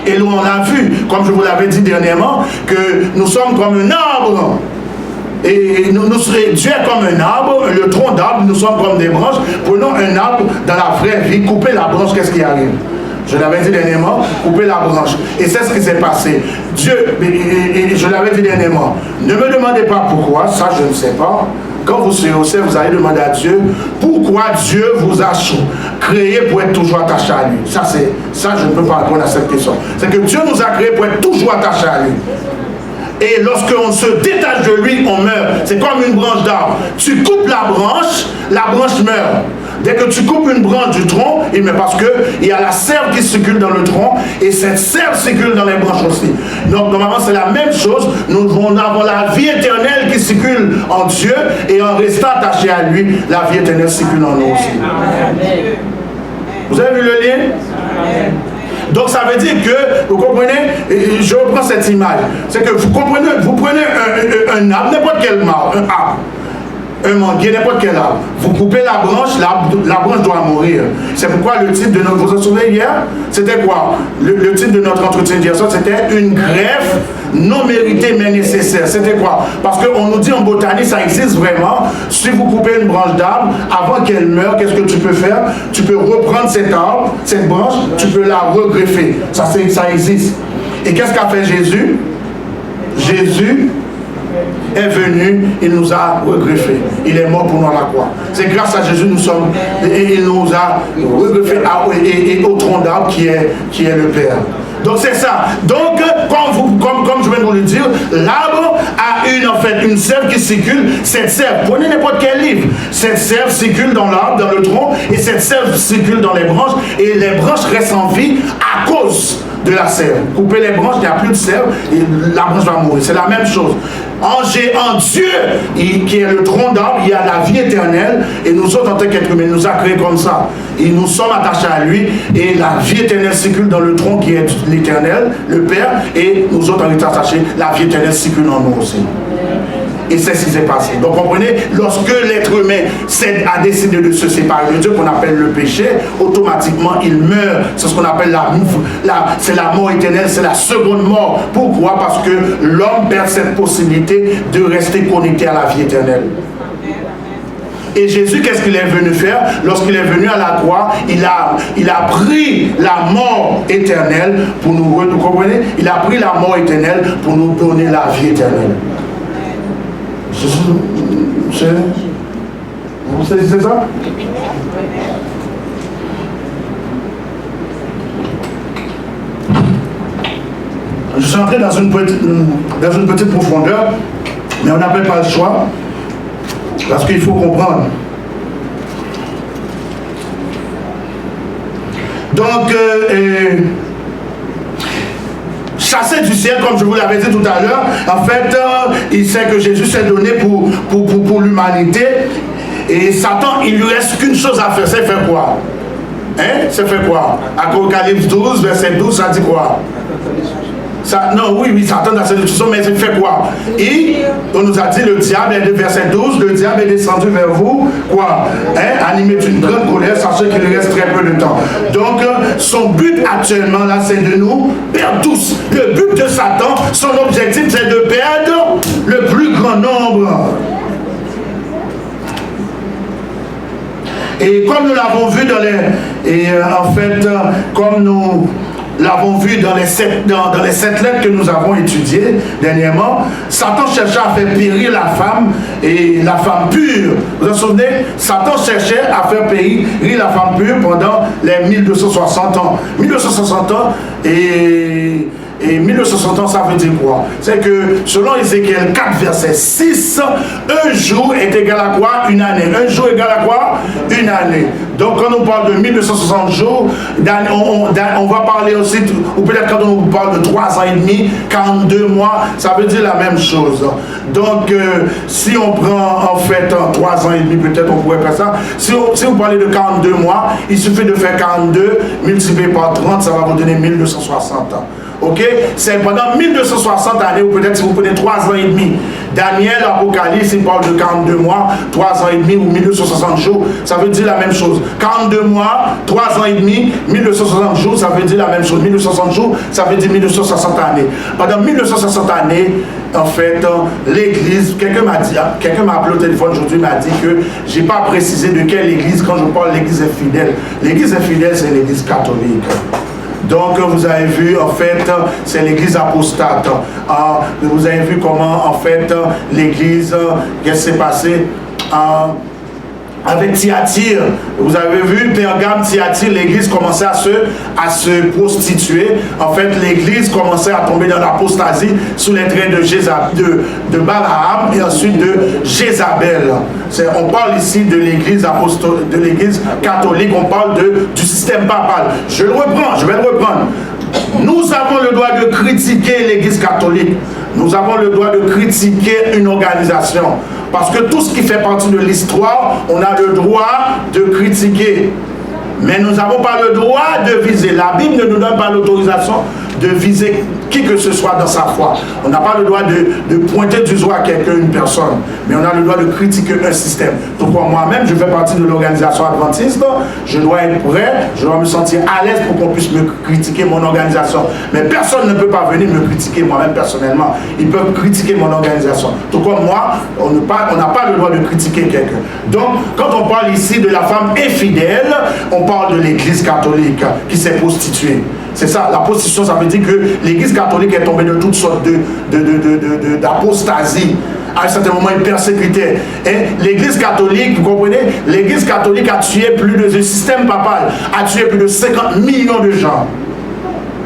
Et nous on a vu, comme je vous l'avais dit dernièrement, que nous sommes comme un arbre. Et Dieu est comme un arbre, le tronc d'arbre, nous sommes comme des branches. Prenons un arbre dans la vraie vie, coupez la branche, qu'est-ce qui arrive? Je l'avais dit dernièrement, couper la branche. Et c'est ce qui s'est passé. Dieu, et je l'avais dit dernièrement, ne me demandez pas pourquoi, ça je ne sais pas. Quand vous serez au ciel, vous allez demander à Dieu pourquoi Dieu vous a créé pour être toujours attaché à lui. Ça, je ne peux pas répondre à cette question. C'est que Dieu nous a créé pour être toujours attaché à lui. Et lorsqu'on se détache de lui, on meurt. C'est comme une branche d'arbre. Tu coupes la branche meurt. Dès que tu coupes une branche du tronc, il meurt parce qu'il y a la sève qui circule dans le tronc et cette sève circule dans les branches aussi. Donc normalement c'est la même chose. Nous avons la vie éternelle qui circule en Dieu et en restant attaché à lui, la vie éternelle circule en nous aussi. Amen. Vous avez vu le lien? Amen. Donc ça veut dire que, vous comprenez, je reprends cette image, c'est que vous prenez un arbre, n'importe quel arbre, un manguier, n'importe quel arbre, vous coupez la branche, la branche doit mourir. C'est pourquoi le titre de notre, vous vous souvenez hier, c'était quoi? Le titre de notre entretien d'hier soir, c'était une greffe non méritée mais nécessaire. C'était quoi? Parce qu'on nous dit en botanique, ça existe vraiment. Si vous coupez une branche d'arbre, avant qu'elle meure, qu'est-ce que tu peux faire? Tu peux reprendre cet arbre, cette branche, tu peux la regreffer. Ça existe. Et qu'est-ce qu'a fait Jésus? Jésus est venu, il nous a regreffé. Il est mort pour nous à la croix. C'est grâce à Jésus nous sommes, et il nous a regreffé et au tronc d'arbre qui est le Père. Donc c'est ça. Donc comme je viens de vous le dire, l'arbre a une sève qui circule, cette sève, prenez n'importe quel livre, cette sève circule dans l'arbre, dans le tronc, et cette sève circule dans les branches, et les branches restent en vie à cause de la sève. Couper les branches, il n'y a plus de sève, et la branche va mourir. C'est la même chose. En Dieu, qui est le tronc d'arbre, il y a la vie éternelle, et nous autres, en tant qu'êtres humains, il nous a créés comme ça. Et nous sommes attachés à lui, et la vie éternelle circule dans le tronc qui est l'éternel, le Père, et nous autres, on est attachés, la vie éternelle circule en nous aussi. Et c'est ce qui s'est passé. Donc comprenez, lorsque l'être humain a décidé de se séparer de Dieu, qu'on appelle le péché, automatiquement il meurt. C'est ce qu'on appelle c'est la mort éternelle, c'est la seconde mort. Pourquoi? Parce que l'homme perd cette possibilité de rester connecté à la vie éternelle. Et Jésus, qu'est-ce qu'il est venu faire? Lorsqu'il est venu à la croix, il a pris la mort éternelle pour nous, vous comprenez? Il a pris la mort éternelle pour nous donner la vie éternelle. Vous saisissez ça? Je suis entré dans une petite profondeur, mais on n'avait pas le choix, parce qu'il faut comprendre. Donc, chassé du ciel, comme je vous l'avais dit tout à l'heure, en fait, il sait que Jésus s'est donné pour l'humanité. Et Satan, il lui reste qu'une chose à faire, c'est faire quoi? Hein? C'est faire quoi? Apocalypse 12, verset 12, ça dit quoi? Ça, non, oui, Satan a cette destruction, mais il fait quoi? Et on nous a dit, le diable est de verset 12, le diable est descendu vers vous, quoi? Hein? Animé d'une grande colère, sachez qu'il reste très peu de temps. Donc, son but actuellement, là, c'est de nous perdre tous. Le but de Satan, son objectif, c'est de perdre le plus grand nombre. Et comme nous l'avons vu dans comme nous l'avons vu dans les 7 lettres que nous avons étudiées dernièrement, Satan cherchait à faire périr la femme, et la femme pure. Vous vous souvenez? Satan cherchait à faire périr la femme pure pendant les 1260 ans. 1260 ans et 1260 ans, ça veut dire quoi? C'est que selon Ézéchiel 4, verset 6, un jour est égal à quoi? Une année. Un jour est égal à quoi? Une année. Donc quand on parle de 1260 jours, on va parler aussi, ou peut-être quand on parle de 3 ans et demi, 42 mois, ça veut dire la même chose. Donc si on prend en fait 3 ans et demi, peut-être on pourrait faire ça. Si vous parlez de 42 mois, il suffit de faire 42 multiplié par 30, ça va vous donner 1260 ans. Ok, c'est pendant 1260 années, ou peut-être si vous prenez 3 ans et demi. Daniel, Apocalypse, il parle de 42 mois, 3 ans et demi ou 1260 jours, ça veut dire la même chose. 42 mois, 3 ans et demi, 1260 jours, ça veut dire la même chose. 1260 jours, ça veut dire 1260 années. Pendant 1260 années, en fait, l'église, quelqu'un m'a appelé au téléphone aujourd'hui, m'a dit que j'ai pas précisé de quelle église, quand je parle l'église infidèle. L'église infidèle, c'est l'église catholique. Donc vous avez vu, en fait, c'est l'église apostate. Vous avez vu comment, en fait, l'église, qu'est-ce qui s'est passé avec Thyatire. Vous avez vu, Pergame, Thyatire, l'église commençait à se prostituer. En fait, l'église commençait à tomber dans l'apostasie sous les traits de Balaam et ensuite de Jézabel. On parle ici de l'église catholique, on parle du système papal. Je vais le reprendre. Nous avons le droit de critiquer l'église catholique. Nous avons le droit de critiquer une organisation. Parce que tout ce qui fait partie de l'histoire, on a le droit de critiquer. Mais nous n'avons pas le droit de viser. La Bible ne nous donne pas l'autorisation de viser qui que ce soit dans sa foi. On n'a pas le droit de pointer du doigt à quelqu'un, une personne. Mais on a le droit de critiquer un système. Donc moi-même, je fais partie de l'organisation adventiste. Je dois être prêt, je dois me sentir à l'aise pour qu'on puisse me critiquer mon organisation. Mais personne ne peut pas venir me critiquer moi-même personnellement. Ils peuvent critiquer mon organisation. Tout comme moi, on n'a pas le droit de critiquer quelqu'un. Donc, quand on parle ici de la femme infidèle, on parle de l'église catholique qui s'est prostituée. C'est ça, la prostitution, ça veut dire que l'église catholique est tombée de toutes sortes d'apostasie. À un certain moment, il persécutait. L'église catholique, vous comprenez, l'église catholique a tué plus de, le système papal a tué plus de 50 millions de gens.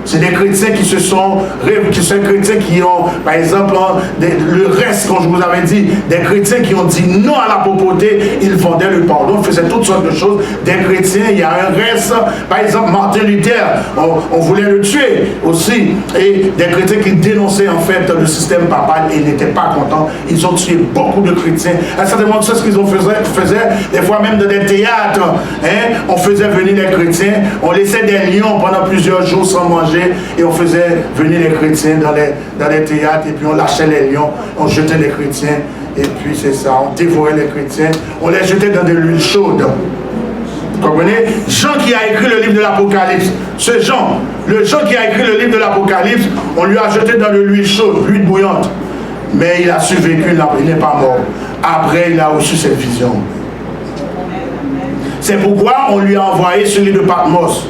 C'est des chrétiens qui sont chrétiens qui ont, par exemple, le reste, comme je vous avais dit, des chrétiens qui ont dit non à la pauvreté, ils vendaient le pardon, faisaient toutes sortes de choses. Des chrétiens, il y a un reste, par exemple, Martin Luther, on voulait le tuer aussi. Et des chrétiens qui dénonçaient en fait le système papal et n'étaient pas contents. Ils ont tué beaucoup de chrétiens. À certains moments, c'est ce qu'ils faisaient, des fois même dans des théâtres. Hein, on faisait venir les chrétiens, on laissait des lions pendant plusieurs jours sans manger. Et on faisait venir les chrétiens dans les théâtres, et puis on lâchait les lions, on jetait les chrétiens, et puis c'est ça, on dévorait les chrétiens, on les jetait dans de l'huile chaude. Vous comprenez? Jean qui a écrit le livre de l'Apocalypse, ce Jean, le Jean qui a écrit le livre de l'Apocalypse, on lui a jeté dans de l'huile chaude, l'huile bouillante, mais il a survécu, il n'est pas mort. Après, il a reçu cette vision. C'est pourquoi on lui a envoyé sur l'île de Patmos.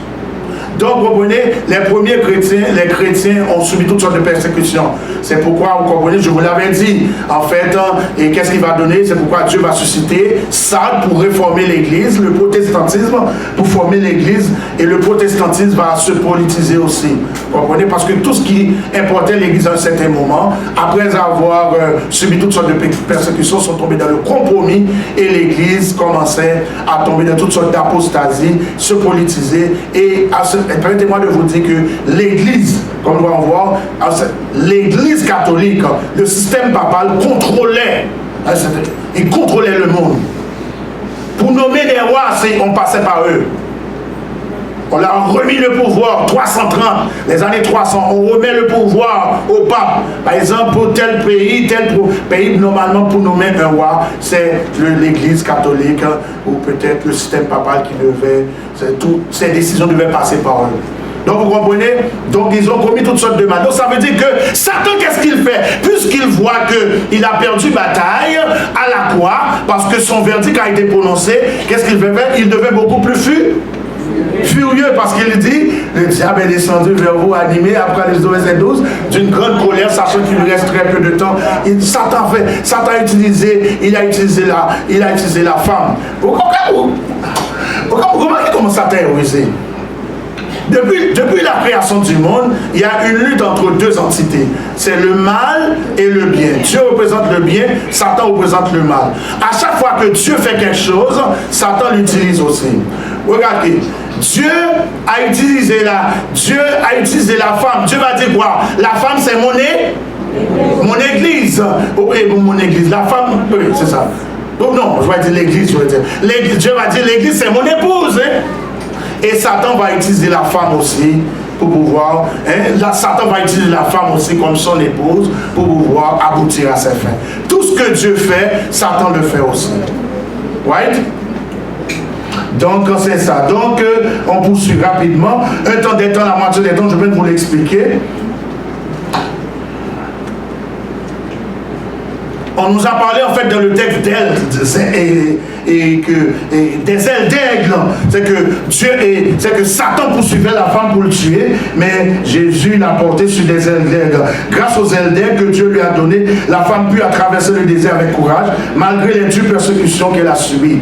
Donc, vous comprenez, les premiers chrétiens, les chrétiens ont subi toutes sortes de persécutions. C'est pourquoi, vous comprenez, je vous l'avais dit, en fait, et qu'est-ce qu'il va donner? C'est pourquoi Dieu va susciter Sardes pour réformer l'Église, le protestantisme pour former l'Église, et le protestantisme va se politiser aussi. Vous comprenez? Parce que tout ce qui importait l'Église à un certain moment, après avoir subi toutes sortes de persécutions, sont tombés dans le compromis, et l'Église commençait à tomber dans toutes sortes d'apostasies, se politiser, et permettez-moi de vous dire que l'Église, comme nous allons voir, l'Église catholique, le système papal contrôlait, il contrôlait le monde. Pour nommer des rois, on passait par eux. On leur a remis le pouvoir, 330, les années 300, on remet le pouvoir au pape. Par exemple, pour tel pays, normalement, pour nommer un roi, c'est l'Église catholique, ou peut-être le système papal qui devait, toutes ces décisions devaient passer par eux. Donc vous comprenez? Donc ils ont commis toutes sortes de mal. Donc ça veut dire que Satan, qu'est-ce qu'il fait? Puisqu'il voit qu'il a perdu bataille à la croix, parce que son verdict a été prononcé, qu'est-ce qu'il fait? Il devait beaucoup plus furieux, parce qu'il dit, le diable est descendu vers vous, animé, après les verset 12, d'une grande colère, sachant qu'il lui reste très peu de temps. Satan a utilisé la femme. Vous remarquez comment Satan est rusé? Depuis la création du monde, il y a une lutte entre deux entités. C'est le mal et le bien. Dieu représente le bien, Satan représente le mal. À chaque fois que Dieu fait quelque chose, Satan l'utilise aussi. Regardez, Dieu a utilisé la femme. Dieu va dire quoi? La femme, c'est mon église. Mon église. La femme, oui, c'est ça. Donc non, je vais dire l'église. Dieu va dire l'église, c'est mon épouse. Hein? Et Satan va utiliser la femme aussi pour pouvoir, Satan va utiliser la femme aussi comme son épouse pour pouvoir aboutir à ses fins. Tout ce que Dieu fait, Satan le fait aussi. Right? Donc c'est ça. Donc on poursuit rapidement. Un temps des temps, la moitié des temps, je vais vous l'expliquer. On nous a parlé en fait dans le texte d'ailes des ailes d'aigle. C'est que Satan poursuivait la femme pour le tuer, mais Jésus l'a porté sur des ailes d'aigle. Grâce aux ailes d'aigle que Dieu lui a données, la femme put traverser le désert avec courage, malgré les dures persécutions qu'elle a subies.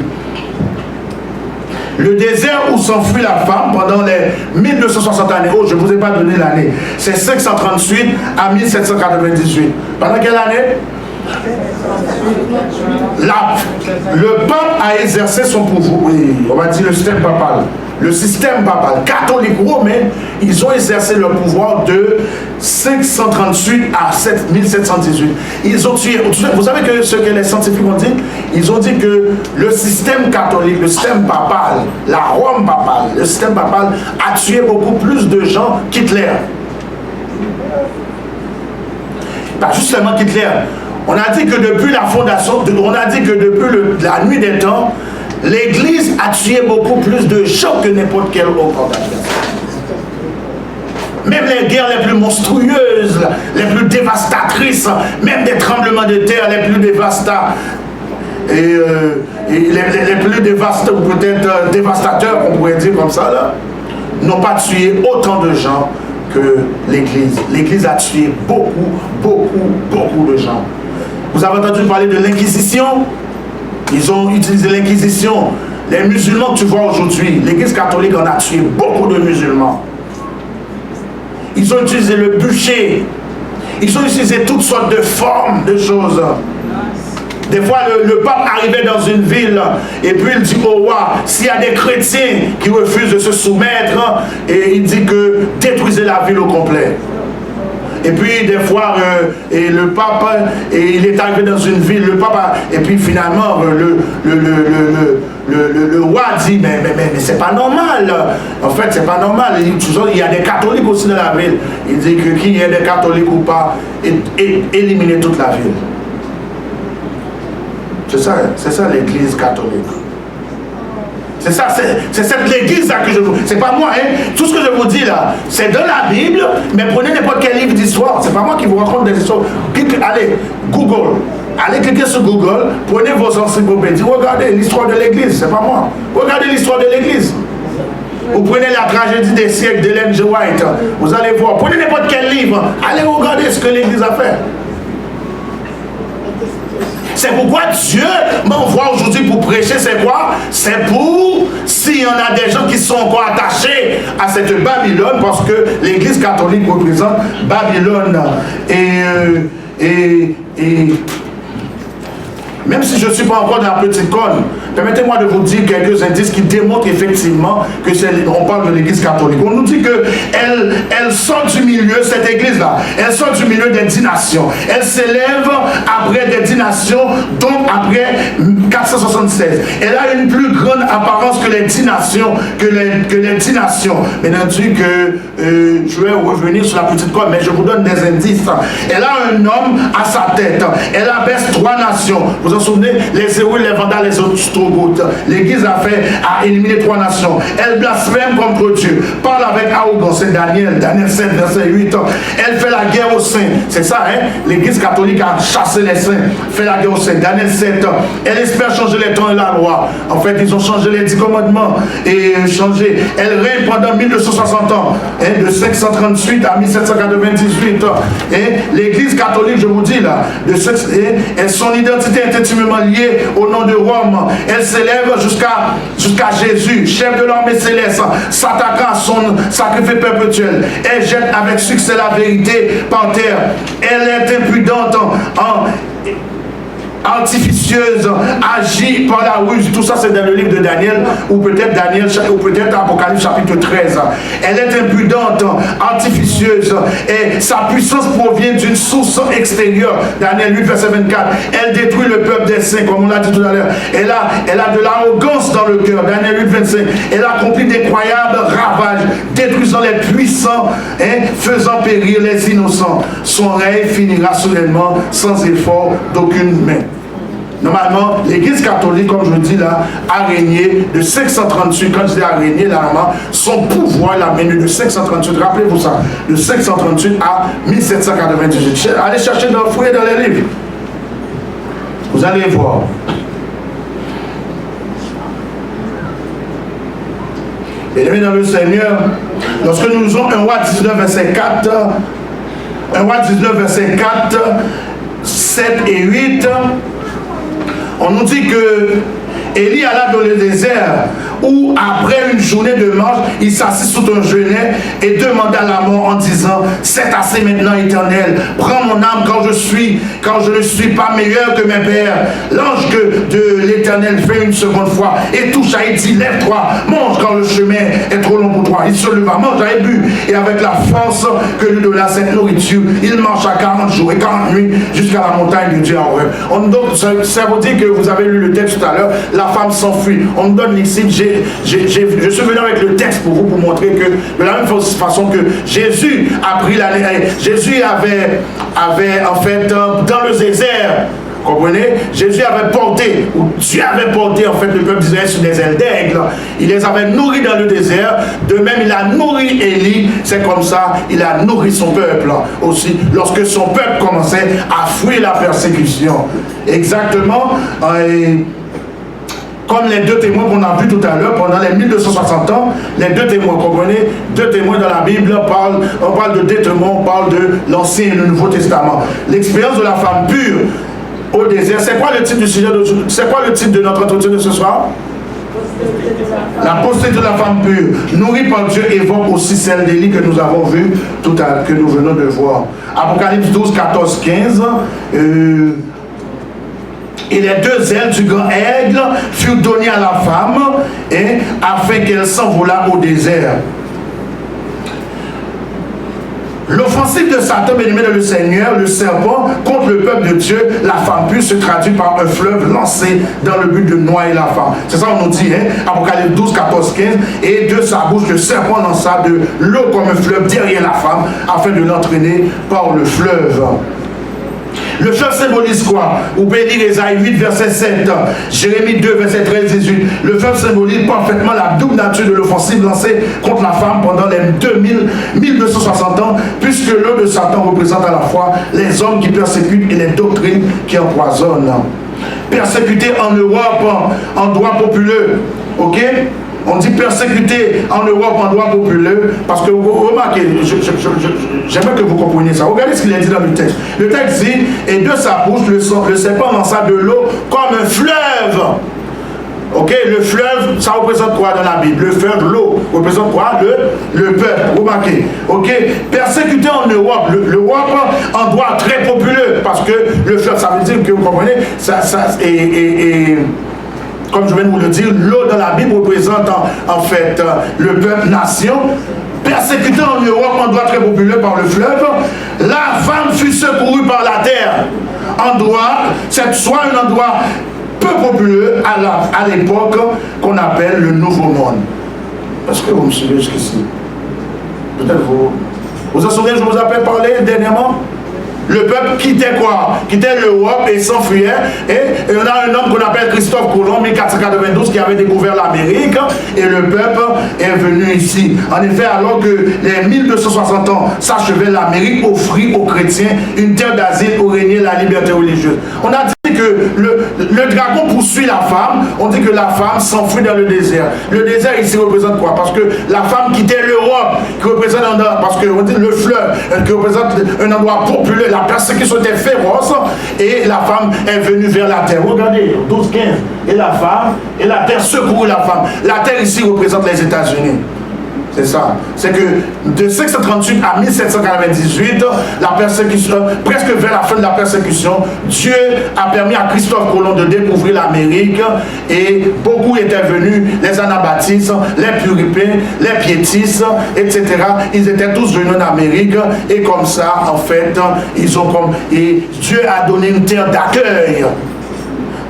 Le désert où s'enfuit la femme pendant les 1260 années, je ne vous ai pas donné l'année, c'est 538 à 1798. Pendant quelle année? Le pape a exercé son pouvoir, on va dire le système papal. Le système papal, catholique romain, ils ont exercé leur pouvoir de 538 à 1718. Ils ont tué, vous savez que ce que les scientifiques ont dit? Ils ont dit que le système catholique, le système papal, la Rome papale, le système papal a tué beaucoup plus de gens qu'Hitler. Pas justement qu'Hitler. On a dit que depuis la fondation, on a dit que depuis la nuit des temps, l'Église a tué beaucoup plus de gens que n'importe quelle autre organisation. Même les guerres les plus monstrueuses, les plus dévastatrices, même des tremblements de terre les plus dévastateurs, et les plus dévastateurs, ou peut-être dévastateurs, on pourrait dire comme ça, là, n'ont pas tué autant de gens que l'Église. L'Église a tué beaucoup de gens. Vous avez entendu parler de l'Inquisition? Ils ont utilisé l'Inquisition. Les musulmans que tu vois aujourd'hui, l'Église catholique en a tué beaucoup de musulmans. Ils ont utilisé le bûcher. Ils ont utilisé toutes sortes de formes de choses. Des fois, le pape arrivait dans une ville et puis il dit au roi, s'il y a des chrétiens qui refusent de se soumettre, et il dit que détruisez la ville au complet. Et puis des fois, et le pape, et il est arrivé dans une ville, le pape, et puis finalement, le roi dit, mais c'est pas normal. En fait, c'est pas normal. Il y a des catholiques aussi dans la ville. Il dit que qu'il y ait des catholiques ou pas, éliminer toute la ville. C'est ça l'église catholique. C'est ça, c'est cette église-là que je vous... C'est pas moi, hein. Tout ce que je vous dis là, c'est dans la Bible, mais prenez n'importe quel livre d'histoire. C'est pas moi qui vous raconte des histoires. Allez, Google. Allez cliquer sur Google, prenez vos encyclopédies, regardez l'histoire de l'église, c'est pas moi. Regardez l'histoire de l'église. Vous prenez la tragédie des siècles d'Ellen G. White, vous allez voir. Prenez n'importe quel livre, allez regarder ce que l'église a fait. C'est pourquoi Dieu m'envoie aujourd'hui pour prêcher, c'est quoi? C'est pour, s'il y en a des gens qui sont encore attachés à cette Babylone, parce que l'église catholique représente Babylone. Et même si je ne suis pas encore dans la petite conne, permettez-moi de vous dire quelques indices qui démontrent effectivement que on parle de l'église catholique. On nous dit qu'elle sort du milieu, cette église-là, elle sort du milieu des 10 nations. Elle s'élève après des 10 nations, donc après 476. Elle a une plus grande apparence que les 10 nations, Maintenant, dit que je vais revenir sur la petite conne, mais je vous donne des indices. Elle a un homme à sa tête. Elle abaisse 3 nations. Vous vous en souvenez? Les Hérouïs, les Vandales, les Ostrogoths. L'église a éliminé 3 nations. Elle blasphème contre Dieu. Parle avec arrogance. C'est Daniel 7, verset 8. Elle fait la guerre aux saints. C'est ça, hein? L'église catholique a chassé les saints. Fait la guerre aux saints. Daniel 7. Elle espère changer les temps et la loi. En fait, ils ont changé les 10 commandements et changé. Elle règne pendant 1260 ans. Hein, de 538 à 1798. L'église catholique, je vous dis là, son identité est intimement liée au nom de Rome. Elle s'élève jusqu'à Jésus, chef de l'armée céleste, s'attaquant à son sacrifice perpétuel. Elle jette avec succès la vérité par terre. Elle est impudente, artificieuse, agit par la ruse. Tout ça c'est dans le livre de Daniel, ou peut-être Apocalypse chapitre 13. Elle est impudente, artificieuse, et sa puissance provient d'une source extérieure. Daniel 8 verset 24. Elle détruit le peuple des saints, comme on l'a dit tout à l'heure. Elle a de l'arrogance dans le cœur. Daniel 8 25. Elle accomplit d'incroyables ravages, détruisant les puissants, faisant périr les innocents. Son règne finira soudainement sans effort d'aucune main. Normalement, l'église catholique, comme je dis là, a régné de 538, quand je dis a régné, là, son pouvoir l'a mené de 538, rappelez-vous ça, de 538 à 1798. Allez chercher dans le fouet dans les livres. Vous allez voir. Bien-aimés dans le Seigneur, lorsque nous lisons 1 Roi 19, verset 4, 1 Roi 19, verset 4, 7 et 8, on nous dit que Élie alla dans le désert où après une journée de marche, il s'assit sous un genêt et demanda la mort en disant: c'est assez maintenant, Éternel, prends mon âme quand je ne suis pas meilleur que mes pères. L'ange de l'Éternel fait une seconde fois et toucha et dit: lève-toi, mange quand le chemin est trop long pour toi. Il se leva, mangea et but, et avec la force que lui donna cette nourriture, il marcha 40 jours et 40 nuits jusqu'à la montagne de Dieu en Horeb. Donc ça veut dire que vous avez lu le texte tout à l'heure, la femme s'enfuit. On nous donne ici, je suis venu avec le texte pour vous, pour montrer que de la même façon que Jésus a pris Jésus avait en fait dans le désert, comprenez, Jésus avait porté, ou Dieu avait porté en fait le peuple d'Israël sur des ailes d'aigle. Il les avait nourris dans le désert. De même, il a nourri Élie. C'est comme ça, il a nourri son peuple aussi. Lorsque son peuple commençait à fuir la persécution. Exactement. Comme les 2 témoins qu'on a vus tout à l'heure, pendant les 1260 ans, les 2 témoins, comprenez, 2 témoins dans la Bible, on parle de 2 témoins, on parle de l'Ancien et le Nouveau Testament. L'expérience de la femme pure au désert, c'est quoi le titre du sujet de, c'est quoi le titre de notre entretien de ce soir? La postérité de la femme pure, nourrie par Dieu, évoque aussi celle d'Élie que nous avons vue, que nous venons de voir. Apocalypse 12, 14, 15. Et les deux ailes du grand aigle furent données à la femme afin qu'elle s'envolât au désert. L'offensive de Satan, bien-aimé dans le Seigneur, le serpent, contre le peuple de Dieu, la femme pure, se traduit par un fleuve lancé dans le but de noyer la femme. C'est ça qu'on nous dit, Apocalypse 12, 14, 15. Et de sa bouche, le serpent lança de l'eau comme un fleuve derrière la femme, afin de l'entraîner par le fleuve. Le fleuve symbolise quoi? Vous pouvez lire Ésaïe 8, verset 7, Jérémie 2, verset 13, 18. Le fleuve symbolise parfaitement la double nature de l'offensive lancée contre la femme pendant les 1260 ans, puisque l'eau de Satan représente à la fois les hommes qui persécutent et les doctrines qui empoisonnent. Persécuté en Europe en droit populaire, ok? On dit persécuté en Europe en droit populaire, parce que vous remarquez, j'aimerais que vous compreniez ça. Regardez ce qu'il a dit dans le texte. Le texte dit, et de sa bouche, le serpent lança de l'eau comme un fleuve. Ok, le fleuve, ça représente quoi dans la Bible? Le fleuve, l'eau, représente quoi? Le peuple. Remarquez. Ok, persécuté en Europe, l'Europe en droit très populaire, parce que le fleuve, ça veut dire que vous comprenez, comme je viens de vous le dire, l'eau dans la Bible représente en fait le peuple nation. Persécuté en Europe, en droit très populaire par le fleuve, la femme fut secourue par la terre. Endroit, c'est soit un endroit peu populaire à l'époque qu'on appelle le Nouveau Monde. Est-ce que vous me suivez jusqu'ici? Peut-être vous. Vous vous souvenez, je vous avais parlé dernièrement? Le peuple quittait quoi? Quittait l'Europe et s'enfuyait. Et on a un homme qu'on appelle Christophe Colomb, 1492, qui avait découvert l'Amérique. Et le peuple est venu ici. En effet, alors que les 1260 ans s'achevaient, l'Amérique offrit aux chrétiens une terre d'asile où régnait la liberté religieuse. On a dit que le dragon poursuit la femme. On dit que la femme s'enfuit dans le désert. Le désert ici représente quoi? Parce que la femme quittait l'Europe, qui représente parce que on dit le fleuve, qui représente un endroit populaire. La persécution était féroce et la femme est venue vers la terre. Regardez, 12, 15. Et la femme, et la terre secourt la femme. La terre ici représente les États-Unis. C'est ça. C'est que de 538 à 1798, la persécution, presque vers la fin de la persécution, Dieu a permis à Christophe Colomb de découvrir l'Amérique et beaucoup étaient venus, les anabaptistes, les puritains, les piétistes, etc. Ils étaient tous venus en Amérique et comme ça, en fait, et Dieu a donné une terre d'accueil.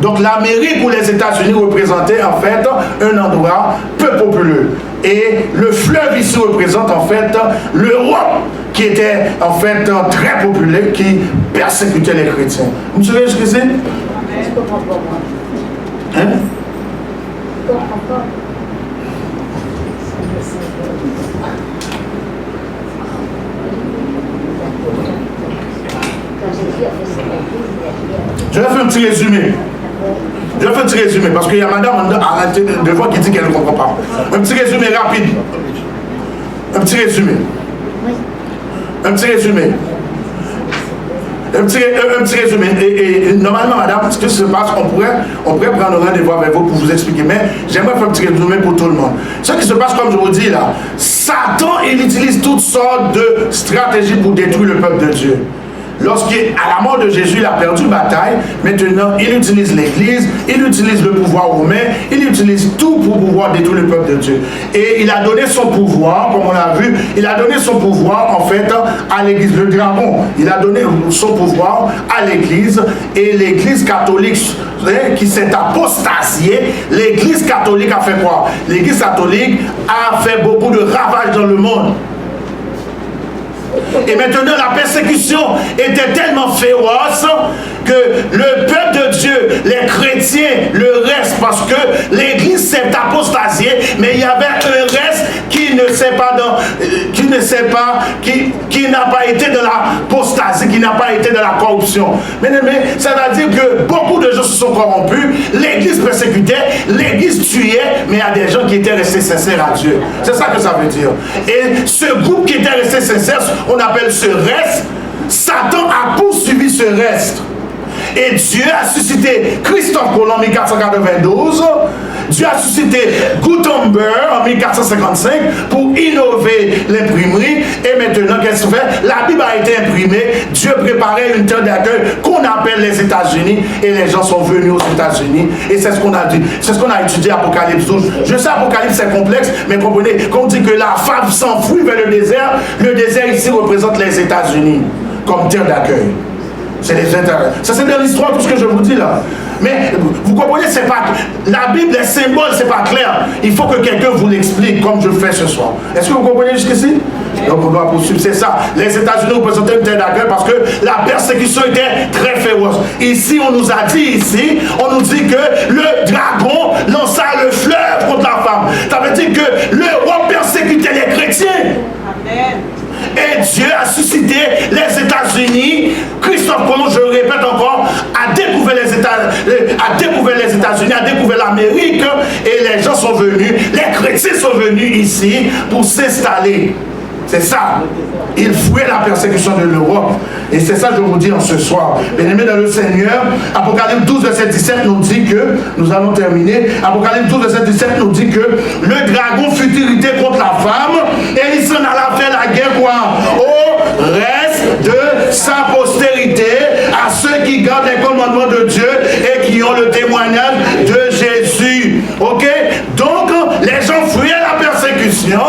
Donc l'Amérique ou les États-Unis représentaient en fait un endroit peu populaire. Et le fleuve ici représente en fait l'Europe qui était en fait très populaire, qui persécutait les chrétiens. Vous me savez ce que c'est? Je ne comprends pas moi. Hein? Je ne comprends pas. Quand Jésus a fait ses églises, je vais faire un petit résumé. Je vais faire un petit résumé parce qu'il y a madame de voix qui dit qu'elle ne comprend pas. Un petit résumé rapide. Un petit résumé. Un petit résumé. Un petit résumé. Et normalement, madame, ce qui se passe, on pourrait prendre un rendez-vous avec vous pour vous expliquer. Mais j'aimerais faire un petit résumé pour tout le monde. Ce qui se passe, comme je vous dis là, Satan, il utilise toutes sortes de stratégies pour détruire le peuple de Dieu. Lorsqu'à la mort de Jésus, il a perdu bataille. Maintenant, il utilise l'Église, il utilise le pouvoir romain, il utilise tout pour pouvoir détruire le peuple de Dieu. Et il a donné son pouvoir, comme on l'a vu, il a donné son pouvoir en fait à l'Église. Le dragon, il a donné son pouvoir à l'Église et l'Église catholique qui s'est apostasiée. L'Église catholique a fait quoi? L'Église catholique a fait beaucoup de ravages dans le monde. Et maintenant la persécution était tellement féroce que le peuple de Dieu, les chrétiens, le reste, parce que l'Église s'est apostasiée, mais il y avait un reste qui n'a pas été de l'apostasie, qui n'a pas été de la corruption. Mais ça veut dire que beaucoup de gens se sont corrompus, l'Église persécutait, l'Église tuait, mais il y a des gens qui étaient restés sincères à Dieu. C'est ça que ça veut dire. Et ce groupe qui était resté sincère, on appelle ce reste, Satan a poursuivi ce reste. Et Dieu a suscité Christophe Colomb en 1492, Dieu a suscité Gutenberg en 1455 pour innover l'imprimerie. Et maintenant, qu'est-ce qu'on fait? La Bible a été imprimée. Dieu préparait une terre d'accueil qu'on appelle les États-Unis. Et les gens sont venus aux États-Unis. Et c'est ce qu'on a dit. C'est ce qu'on a étudié Apocalypse 12. Je sais, Apocalypse, c'est complexe, mais comprenez, quand on dit que la femme s'enfuit vers le désert ici représente les États-Unis comme terre d'accueil. C'est les intérêts. Ça, c'est dans l'histoire, tout ce que je vous dis là. Mais vous comprenez, c'est pas. La Bible, les symboles, c'est pas clair. Il faut que quelqu'un vous l'explique, comme je le fais ce soir. Est-ce que vous comprenez jusqu'ici? Donc on doit poursuivre. C'est ça. Les États-Unis représentaient une terre d'accueil parce que la persécution était très féroce. Ici, on nous a dit, on nous dit que le dragon lança le fleuve contre la femme. Ça veut dire que le roi persécutait les chrétiens. Amen. Et Dieu a suscité les États-Unis. Christophe Colomb, je le répète encore, a découvert les États-Unis, a découvert l'Amérique, et les gens sont venus, les chrétiens sont venus ici pour s'installer. C'est ça. Il fouait la persécution de l'Europe. Et c'est ça que je vous dis en ce soir. Bien-aimés dans le Seigneur, Apocalypse 12, verset 17 nous dit que, nous allons terminer, Apocalypse 12, verset 17 nous dit que le dragon fut irrité contre la femme et il s'en alla faire la guerre quoi? Au reste de sa postérité, à ceux qui gardent les commandements de Dieu et qui ont le témoignage de Jésus. Ok? Donc, les gens fuyaient la persécution.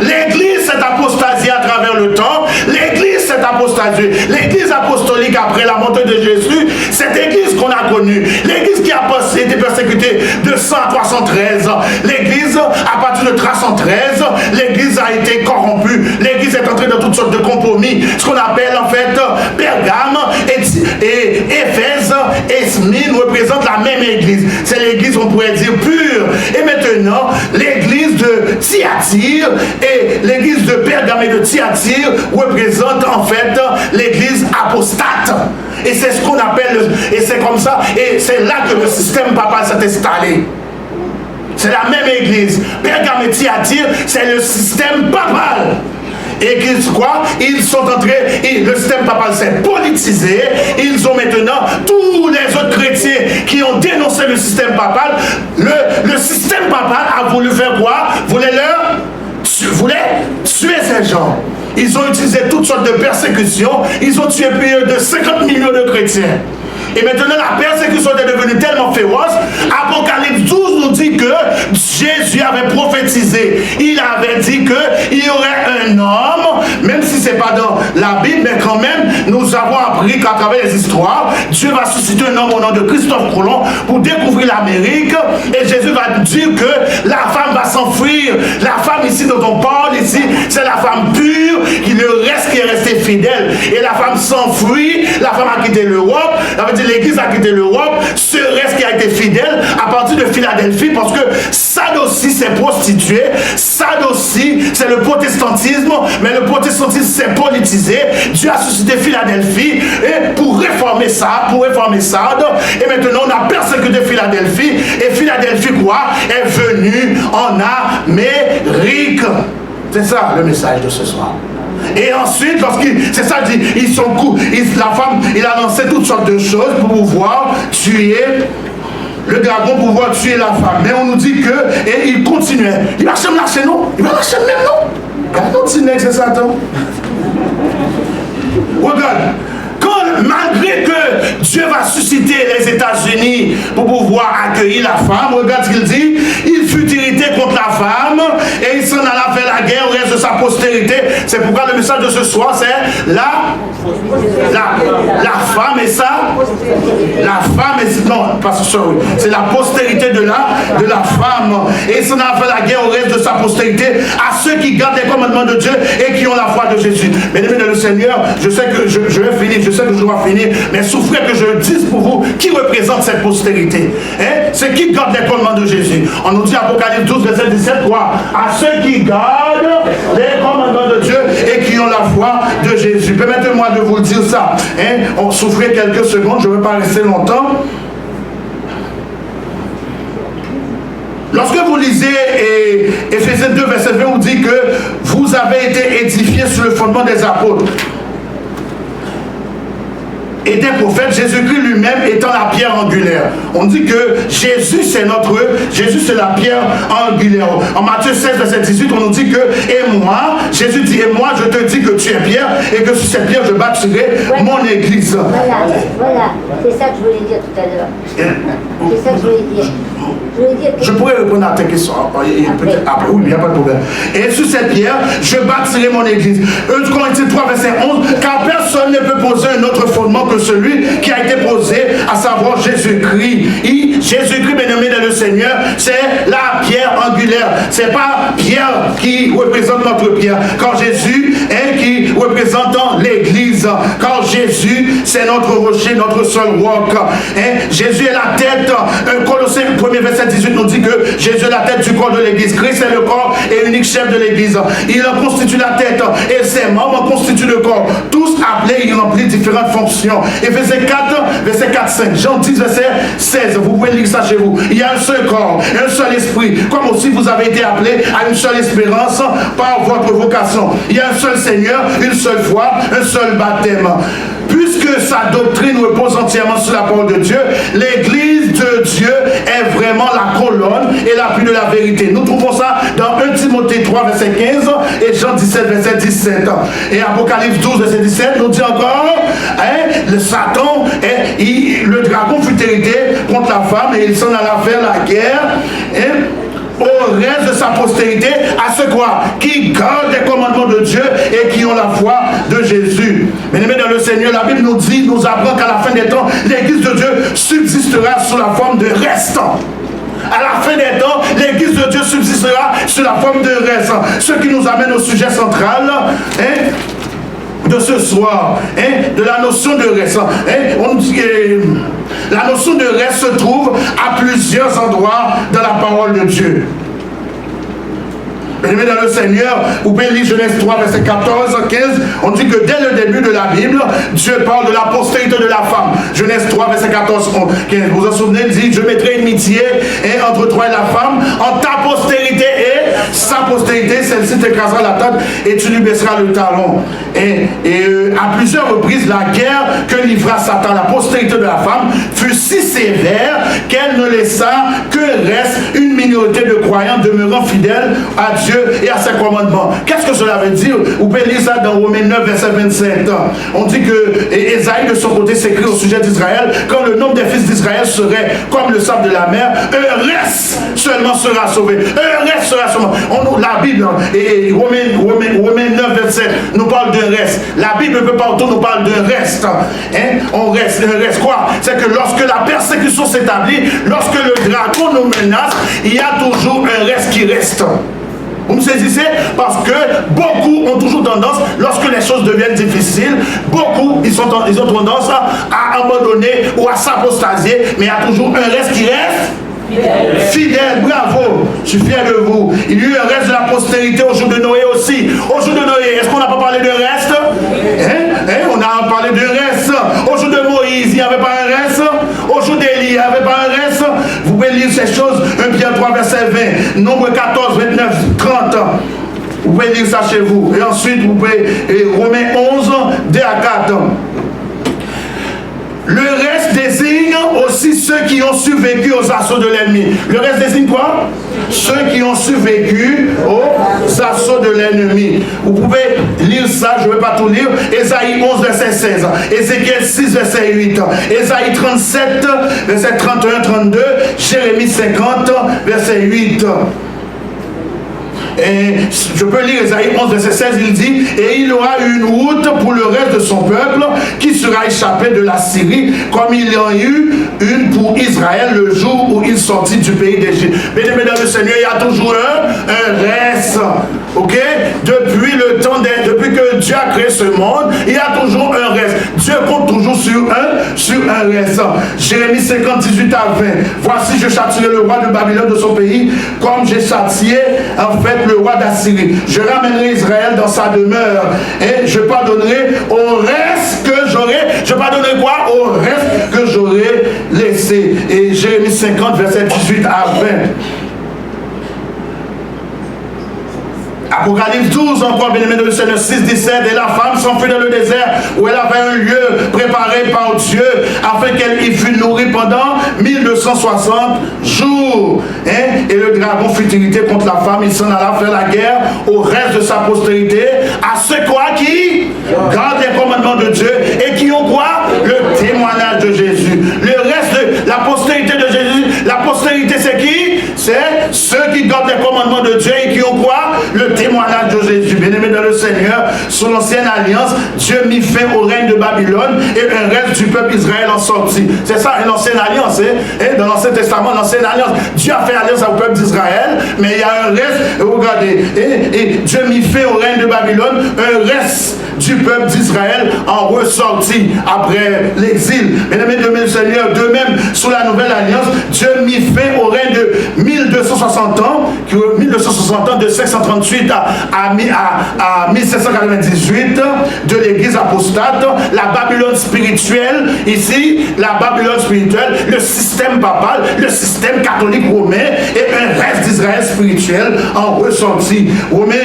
L'Église s'est apostasiée à travers le temps. L'Église s'est apostasiée. L'Église apostolique après la montée de Jésus, cette Église qu'on a connue, l'Église qui a été persécutée de 100 à 313, l'Église à partir de 313, l'Église a été corrompue. L'Église est entrée dans toutes sortes de compromis. Ce qu'on appelle en fait Pergame et Éphèse et Smyrne représentent la même Église. C'est l'Église, on pourrait dire, pure. Et maintenant, l'Église de Thyatire et l'Église de Pergame et de Thyatire représentent en fait l'Église apostate. Et c'est ce qu'on appelle, et c'est comme ça, et c'est là que le système papal s'est installé. C'est la même Église. Pergame et Thyatire, c'est le système papal. Et quoi? Ils sont entrés, le système papal s'est politisé. Ils ont maintenant tous les autres chrétiens qui ont dénoncé le système papal. Le système papal a voulu faire quoi? Voulait tuer ces gens. Ils ont utilisé toutes sortes de persécutions. Ils ont tué plus de 50 millions de chrétiens. Et maintenant, la persécution est devenue tellement féroce. Apocalypse 12 nous dit que Jésus avait prophétisé. Il avait dit qu'il y aurait un homme, même si ce n'est pas dans la Bible, mais quand même, nous avons appris qu'à travers les histoires, Dieu va susciter un homme au nom de Christophe Colomb pour découvrir l'Amérique. Et Jésus va dire que la femme va s'enfuir. La femme ici dont on parle ici, c'est la femme pure, le reste qui est resté fidèle. Et la femme s'enfuit, la femme a quitté l'Europe. Ça veut dire l'Église a quitté l'Europe, ce reste qui a été fidèle à partir de Philadelphie, parce que Sade aussi s'est prostitué, Sade aussi c'est le protestantisme, mais le protestantisme s'est politisé. Dieu a suscité Philadelphie et pour réformer Sade, et maintenant on a persécuté Philadelphie, et Philadelphie quoi? Est venue en Amérique. C'est ça le message de ce soir. Et ensuite, c'est ça, la femme, il a lancé toutes sortes de choses pour pouvoir tuer le dragon, pour pouvoir tuer la femme. Mais on nous dit que, et il continuait. Il va se lâcher, non? Il va lâcher même, non? Il continue, c'est Satan. Regarde. Malgré que Dieu va susciter les États-Unis pour pouvoir accueillir la femme, regarde ce qu'il dit, il fut irrité contre la femme et il s'en alla faire la guerre au reste de sa postérité. C'est pourquoi le message de ce soir, c'est la femme et ça, la femme et non, pas sorry, c'est la postérité de la femme. Et il s'en alla faire la guerre au reste de sa postérité à ceux qui gardent les commandements de Dieu et qui ont la foi de Jésus. Mesdames et le Seigneur, je sais que je vais finir, je sais que je dois finir, mais souffrez que je dise pour vous qui représente cette postérité. Hein? C'est qui garde les commandements de Jésus. On nous dit Apocalypse 12, verset 17, quoi? À ceux qui gardent les commandements de Dieu et qui ont la foi de Jésus. Permettez-moi de vous dire ça. Hein? On souffrait quelques secondes, je ne vais pas rester longtemps. Lorsque vous lisez Éphésiens 2, verset 20, on dit que vous avez été édifiés sur le fondement des apôtres. était prophète, Jésus-Christ lui-même étant la pierre angulaire. On dit que Jésus c'est la pierre angulaire. En Matthieu 16, verset 18, on nous dit que, et moi, Jésus dit, et moi je te dis que tu es pierre, et que sur cette pierre je bâtirai mon église. Voilà, c'est ça que je voulais dire tout à l'heure. C'est ça que je voulais dire. Je pourrais répondre à ta question après, oui, il n'y a pas de problème. Et sur cette pierre, je bâtirai mon église. 1 Corinthiens 3, verset 11, car personne ne peut poser un autre fondement que celui qui a été posé, à savoir Jésus-Christ. Jésus-Christ, bien-aimé dans le Seigneur, c'est la pierre angulaire. C'est pas Pierre qui représente notre pierre. Quand Jésus est qui représente l'église. Quand Jésus, c'est notre rocher, notre seul roc. Jésus est la tête. Colossiens 1er verset 18 nous dit que Jésus est la tête du corps de l'église. Christ est le corps et l'unique chef de l'église. Il en constitue la tête et ses membres constituent le corps. Tous appelés, il remplit différentes fonctions. Éphésiens 4, verset 4-5. Jean 10, verset 16. Vous pouvez lire ça chez vous. Il y a un seul corps, un seul esprit. Comme aussi vous avez été appelés à une seule espérance par votre vocation. Il y a un seul Seigneur, une seule foi, un seul baptême. Puisque sa doctrine repose entièrement sur la parole de Dieu, l'église de Dieu est vraiment la colonne et l'appui de la vérité. Nous trouvons ça dans 1 Timothée 3, verset 15 et Jean 17, verset 17. Et Apocalypse 12, verset 17 nous dit encore, le Satan, le dragon fut hérité contre la femme et il s'en alla faire la guerre. Au reste de sa postérité, à ceux quoi qui gardent les commandements de Dieu et qui ont la foi de Jésus. Bien-aimés dans le Seigneur, la Bible nous apprend qu'à la fin des temps, l'église de Dieu subsistera sous la forme de reste. À la fin des temps, l'église de Dieu subsistera sous la forme de reste. Ce qui nous amène au sujet central, de ce soir, de la notion de reste. La notion de reste se trouve à plusieurs endroits dans la parole de Dieu. Bien-aimés dans le Seigneur, vous pouvez lire Genèse 3, verset 14, 15, on dit que dès le début de la Bible, Dieu parle de la postérité de la femme. Genèse 3, verset 14, 15. Vous vous en souvenez, il dit, je mettrai une amitié entre toi et la femme, en ta postérité et sa postérité, celle-ci t'écrasera la tête et tu lui baisseras le talon. Et à plusieurs reprises, la guerre que livra Satan, la postérité de la femme, fut si sévère qu'elle ne laissa que reste une minorité de croyants demeurant fidèles à Dieu et à ses commandements. Qu'est-ce que cela veut dire? Vous pouvez lire ça dans Romains 9, verset 27. On dit que Ésaïe de son côté s'écrit au sujet d'Israël, quand le nombre des fils d'Israël serait comme le sable de la mer, un reste seulement sera sauvé. Un reste sera seulement. La Bible et Romains 9, verset nous parle d'un reste. La Bible un peu partout nous parle d'un reste. On reste. Un reste quoi? C'est que lorsque la persécution s'établit, lorsque le dragon nous menace, il y a toujours un reste qui reste. Vous me saisissez? Parce que beaucoup ont toujours tendance, lorsque les choses deviennent difficiles, beaucoup ils ont tendance à abandonner ou à s'apostasier, mais il y a toujours un reste qui reste fidèle. Bravo, je suis fier de vous. Il y a eu un reste de la postérité au jour de Noé aussi. Au jour de Noé, est-ce qu'on n'a pas parlé de reste? On a parlé de reste. Au jour de Moïse, il n'y avait pas un reste. Au jour d'Élie, il n'y avait pas un reste. Vous pouvez lire ces choses, 1 Pierre 3, verset 20, Nombre 14, 29, 30. Vous pouvez lire ça chez vous. Et ensuite, vous pouvez, Romains 11, 2 à 4. Le reste désigne aussi ceux qui ont survécu aux assauts de l'ennemi. Le reste désigne quoi? Ceux qui ont survécu aux assauts de l'ennemi. Vous pouvez lire ça, je ne vais pas tout lire. Ésaïe 11, verset 16. Ézéchiel 6, verset 8. Ésaïe 37, verset 31-32. Jérémie 50, verset 8. Et je peux lire Ésaïe 11, verset 16, il dit, et il aura une route pour le reste de son peuple qui sera échappé de la Syrie, comme il y en a eu une pour Israël le jour où il sortit du pays d'Égypte. Bien-aimés dans le Seigneur, il y a toujours un reste. Ok? Depuis que Dieu a créé ce monde, il y a toujours un reste. Dieu compte toujours sur un reste. Jérémie 50, 18 à 20. Voici, je châtierai le roi de Babylone de son pays, comme j'ai châtié en fait le roi d'Assyrie. Je ramènerai Israël dans sa demeure et je pardonnerai au reste que j'aurai. Je pardonnerai quoi? Au reste que j'aurai laissé. Et Jérémie 50, verset 18 à 20. Apocalypse 12, encore bien-aimé de le Seigneur 6, 17. Et la femme s'enfuit dans le désert où elle avait un lieu préparé par Dieu afin qu'elle y fût nourrie pendant 1260 jours. Hein? Et le dragon fut irrité contre la femme, il s'en alla faire la guerre au reste de sa postérité, à ceux quoi qui gardent les commandements de Dieu et qui ont quoi? Le témoignage de Jésus. Le reste de la postérité de Jésus, la postérité c'est qui? C'est ceux qui gardent les commandements de Dieu et qui ont quoi? Le témoignage de Jésus. Bien-aimé dans le Seigneur, sous l'ancienne alliance, Dieu mit fin au règne de Babylone et un reste du peuple Israël en sortit. C'est ça, l'ancienne alliance. Et dans l'Ancien Testament, l'ancienne alliance, Dieu a fait alliance au peuple d'Israël, mais il y a un reste, regardez, et Dieu mit fin au règne de Babylone, un reste du peuple d'Israël en ressorti après l'exil. Bien-aimé de le Seigneur, de même, sous la nouvelle alliance, Dieu mit fin au règne de 1260 ans, 1260 ans de 538 à 1798 de l'église apostate, la Babylone spirituelle, ici, la Babylone spirituelle, le système papal, le système catholique romain et un reste d'Israël spirituel en ressorti. Romains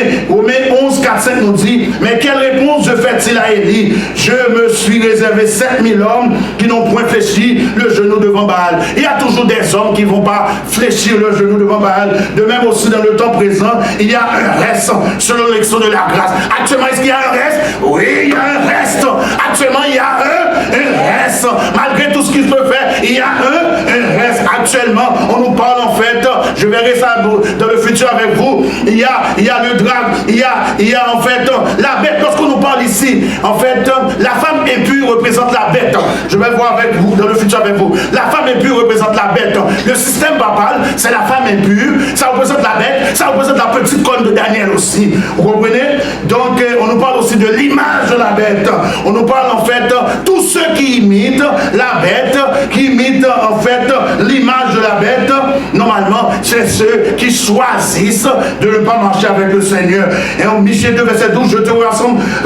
11, 4, 5 nous dit, mais quelle réponse je fais-il à Élie? Je me suis réservé 7000 hommes qui n'ont point fléchi le genou devant Baal. Il y a toujours des hommes qui ne vont pas fléchir le genou devant Baal. De même aussi dans le temps présent, il y a un reste selon l'élection de la grâce. Actuellement, est-ce qu'il y a un reste? Oui, il y a un reste. Actuellement, il y a un reste. Malgré tout ce qu'il peut faire, il y a un reste. Actuellement, on nous parle en fait, je verrai ça dans le futur avec vous, il y a le drague, il y a en fait la bête. Lorsqu'on nous parle ici, en fait, la femme impure représente la bête. Je vais voir avec vous, dans le futur avec vous. La femme impure représente la bête. Le système papal, c'est la femme impure, ça représente la bête, ça représente la petite corne de Daniel aussi. Vous comprenez? Donc, on nous parle aussi de l'image de la bête. On nous parle en fait, tous ceux qui imitent la bête, qui imitent en fait l'image de la bête, normalement, c'est ceux qui choisissent de ne pas marcher avec le Seigneur. Et en Michée 2, verset 12, je te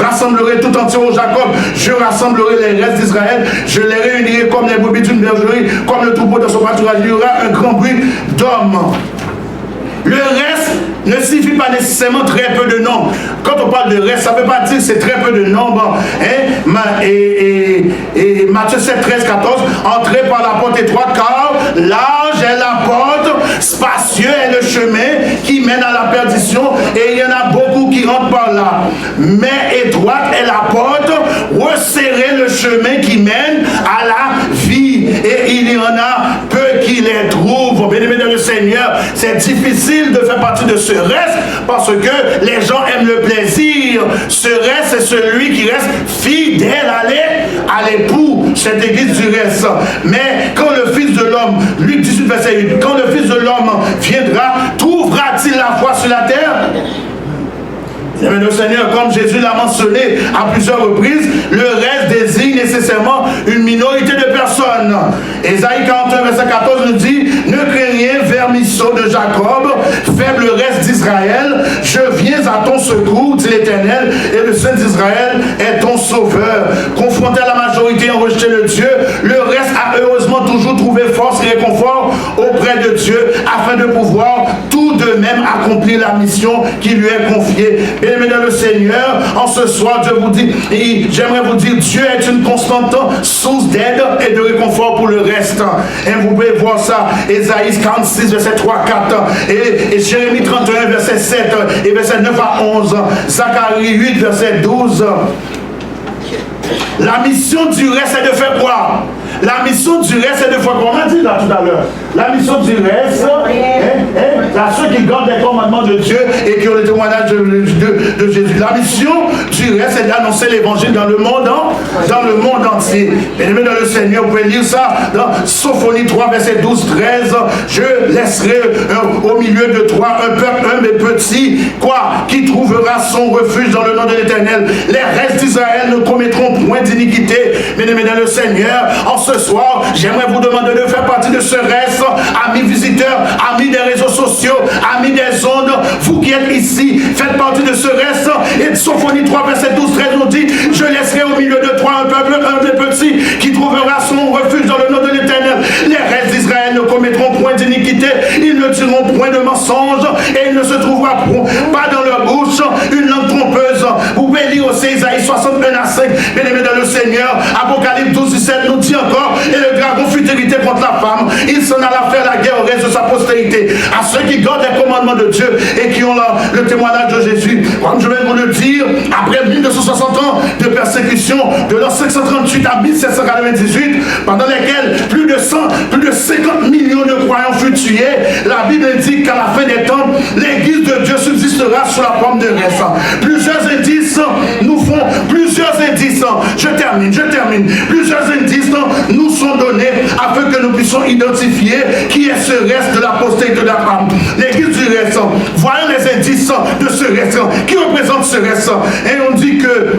rassemblerai tout entier au Jacob, je rassemblerai les restes d'Israël, je les réunirai comme les brebis d'une bergerie, comme le troupeau dans son pâturage, il y aura un grand bruit d'hommes. Le reste ne signifie pas nécessairement très peu de nombre. Quand on parle de reste, ça ne veut pas dire que c'est très peu de nombre. Hein? Et Matthieu 7, 13, 14, entrez par la porte étroite, car large est la porte, spacieux est le chemin qui mène à la perdition, et il y en a beaucoup qui rentrent par là. Mais étroite est la porte, resserrez le chemin qui mène à la vie, et il y en a peu qui les trouvent. Bien-aimés dans le Seigneur, c'est difficile de faire partie de ce reste parce que les gens aiment le plaisir. Ce reste, c'est celui qui reste fidèle à l'époux, cette église du reste. Mais quand le Fils de l'homme, Luc 18, verset 8, quand le Fils de l'homme viendra, trouvera-t-il la foi sur la terre? Mais le Seigneur, comme Jésus l'a mentionné à plusieurs reprises, le reste désigne nécessairement une minorité de personnes. Ésaïe 41, verset 14 nous dit, ne crains rien, vermisseau de Jacob, faible reste d'Israël, je viens à ton secours, dit l'Éternel, et le Saint d'Israël est ton sauveur. Confronté à la majorité en rejeté le Dieu, le reste a heureusement toujours trouvé force et réconfort auprès de Dieu, afin de pouvoir tout de même accomplir la mission qui lui est confiée. Bien-aimés dans le Seigneur, en ce soir, Dieu vous dit, et j'aimerais vous dire, Dieu est une constante source d'aide et de réconfort pour le reste. Et vous pouvez voir ça, Ésaïe 46, verset 3, 4, et Jérémie 31, verset 7, et verset 9 à 11, Zacharie 8, verset 12. La mission du reste est de faire quoi? La mission du reste est de faire quoi? On a dit là tout à l'heure. La mission du reste, ceux qui gardent les commandements de Dieu et qui ont le témoignage de Jésus. La mission du reste est d'annoncer l'évangile dans le monde entier. Bien-aimés dans le Seigneur, vous pouvez lire ça dans Sophonie 3, verset 12, 13. Je laisserai au milieu de toi un peuple humble et petit, qui trouvera son refuge dans le nom de l'Éternel. Les restes d'Israël ne commettront point d'iniquité. Bien-aimés dans le Seigneur, en ce soir, j'aimerais vous demander de faire partie de ce reste, amis visiteurs, amis des réseaux sociaux, amis des ondes, vous qui êtes ici, faites partie de ce reste. Et Sophonie 3, verset 12, 13 nous dit, je laisserai au milieu de toi un peuple humble et petit qui trouvera son refuge dans le nom de l'Éternel. Les restes d'Israël ne commettront point d'iniquité, ils ne diront point de mensonges, et il ne se trouvera pas dans leur bouche une langue trompeuse. Vous pouvez lire aussi Isaïe 61 à 5, bien-aimés dans le Seigneur, Apocalypse 12, 17 nous dit encore, et le dragon fut irrité contre la femme, il s'en alla faire la guerre au reste de sa postérité, à ceux qui gardent les commandements de Dieu et qui ont le témoignage de Jésus. Comme je vais vous le dire, après 1260 ans de persécution, de l'an 538 à 1798, pendant lesquels plus de 50 millions de croyants furent tués, la Bible indique qu'à la fin des temps, l'église de Dieu subsistera sous la forme de reste. Plusieurs indices nous font, je termine, plusieurs indices nous sont donnés afin que nous puissions identifier qui est ce reste de la postérité de Abraham. L'église du reste, voyons les indices de ce reste, qui représente ce reste. Et on dit que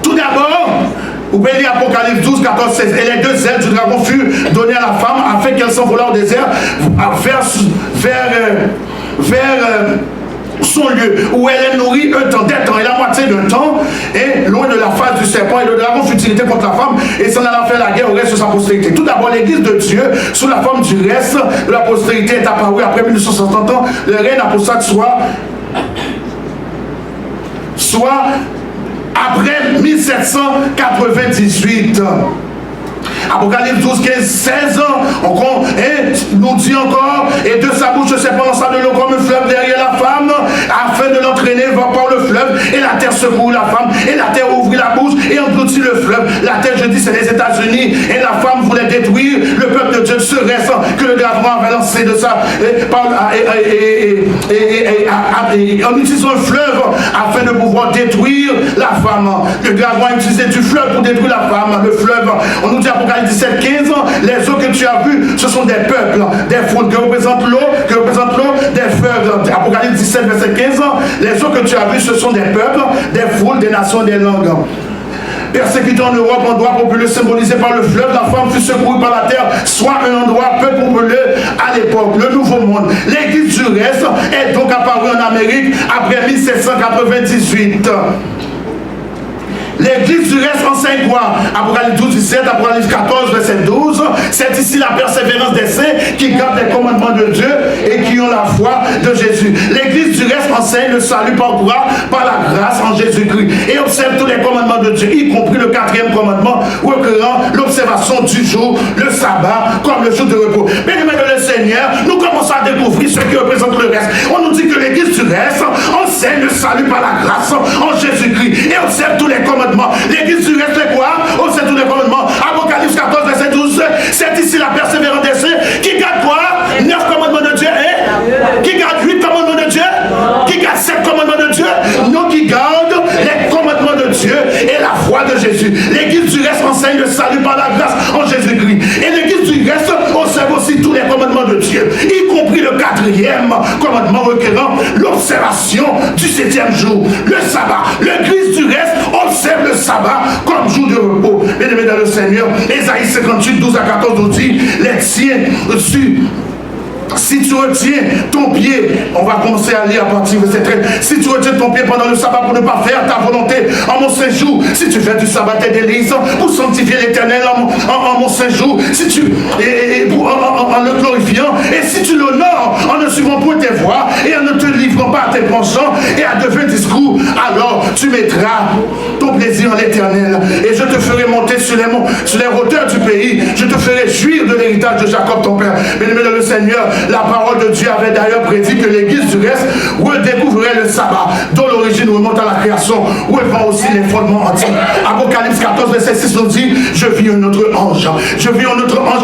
tout d'abord, vous pouvez lire Apocalypse 12, 14, 16. Et les deux ailes du dragon furent données à la femme afin qu'elle s'envolât au désert vers son lieu où elle est nourrie un temps, des temps et la moitié d'un temps, et loin de la face du serpent. Et le dragon fut irrité contre la femme et s'en alla faire la guerre au reste de sa postérité. Tout d'abord, l'église de Dieu, sous la forme du reste de la postérité, est apparue après 1260 ans. Le règne apostate soit après 1798. Apocalypse 12, 15, 16 ans, et nous dit encore, et de sa bouche se prononça de l'eau comme un fleuve derrière la femme, afin de l'entraîner par le fleuve, et la terre secourut la femme, et la terre ouvrit la bouche, et engloutit le fleuve. La terre, je dis, c'est les États-Unis, et la femme voulait détruire le peuple de Dieu, ce reste que le dragon avait lancé de ça, en utilisant le fleuve, afin de pouvoir détruire la femme. Le dragon a utilisé du fleuve pour détruire la femme, le fleuve. On nous dit Apocalypse 17, 15 ans, les eaux que tu as vues, ce sont des peuples, des foules que représente l'eau, des fleuves. Apocalypse 17, verset 15 ans, les eaux que tu as vues, ce sont des peuples, des foules, des nations, des langues. Persécuté en Europe, endroit populeux symbolisé par le fleuve, la femme fut secourue par la terre, soit un endroit peu populeux à l'époque, le Nouveau Monde. L'église du reste est donc apparue en Amérique après 1798. L'église du reste enseigne quoi? Apocalypse 12, 17, Apocalypse 14, verset 12. C'est ici la persévérance des saints qui gardent les commandements de Dieu et qui ont la foi de Jésus. L'église du reste enseigne le salut par quoi? Par la grâce en Jésus-Christ. Et observe tous les commandements de Dieu, y compris le 4e commandement, recueillant l'observation du jour, le sabbat, comme le jour de repos. Bien-aimés de le Seigneur, nous commençons à découvrir ce qui représente le reste. On nous dit que l'église du reste enseigne le salut par la grâce en Jésus-Christ et observe tous les commandements. L'église du reste est quoi? On sait tous les commandements. Apocalypse 14, verset 12. C'est ici la persévérance des saints. Qui garde quoi? 9 commandements de Dieu. Qui garde 8 commandements de Dieu? Qui garde 7 commandements de Dieu? Non, qui garde les commandements de Dieu et la foi de Jésus. L'église du reste enseigne le salut par la grâce en Jésus-Christ. Et l'église du reste observe aussi tous les commandements de Dieu, y compris le 4e commandement requérant l'observation du 7e jour, le sabbat. L'église du reste observe le sabbat comme jour de repos. Bien-aimés dans le Seigneur, Ésaïe 58, 12 à 14 nous dit, les tiens si tu retiens ton pied, on va commencer à lire à partir de verset 13. Si tu retiens ton pied pendant le sabbat pour ne pas faire ta volonté en mon séjour, si tu fais du sabbat tes délices pour sanctifier l'Éternel en mon séjour, si tu en le glorifiant, et si tu l'honores en ne suivant point tes voies et en ne te livrant pas à tes penchants et à de vains discours, alors tu mettras ton plaisir en l'Éternel et je te ferai monter sur les hauteurs du pays, je te ferai jouir de l'héritage de Jacob ton père. Bien-aimé dans le Seigneur, la parole de Dieu avait d'ailleurs prédit que l'église du reste redécouvrait le sabbat, dont l'origine remonte à la création, où elle vend aussi les fondements antiques. Apocalypse 14, verset 6 nous dit, je vis un autre ange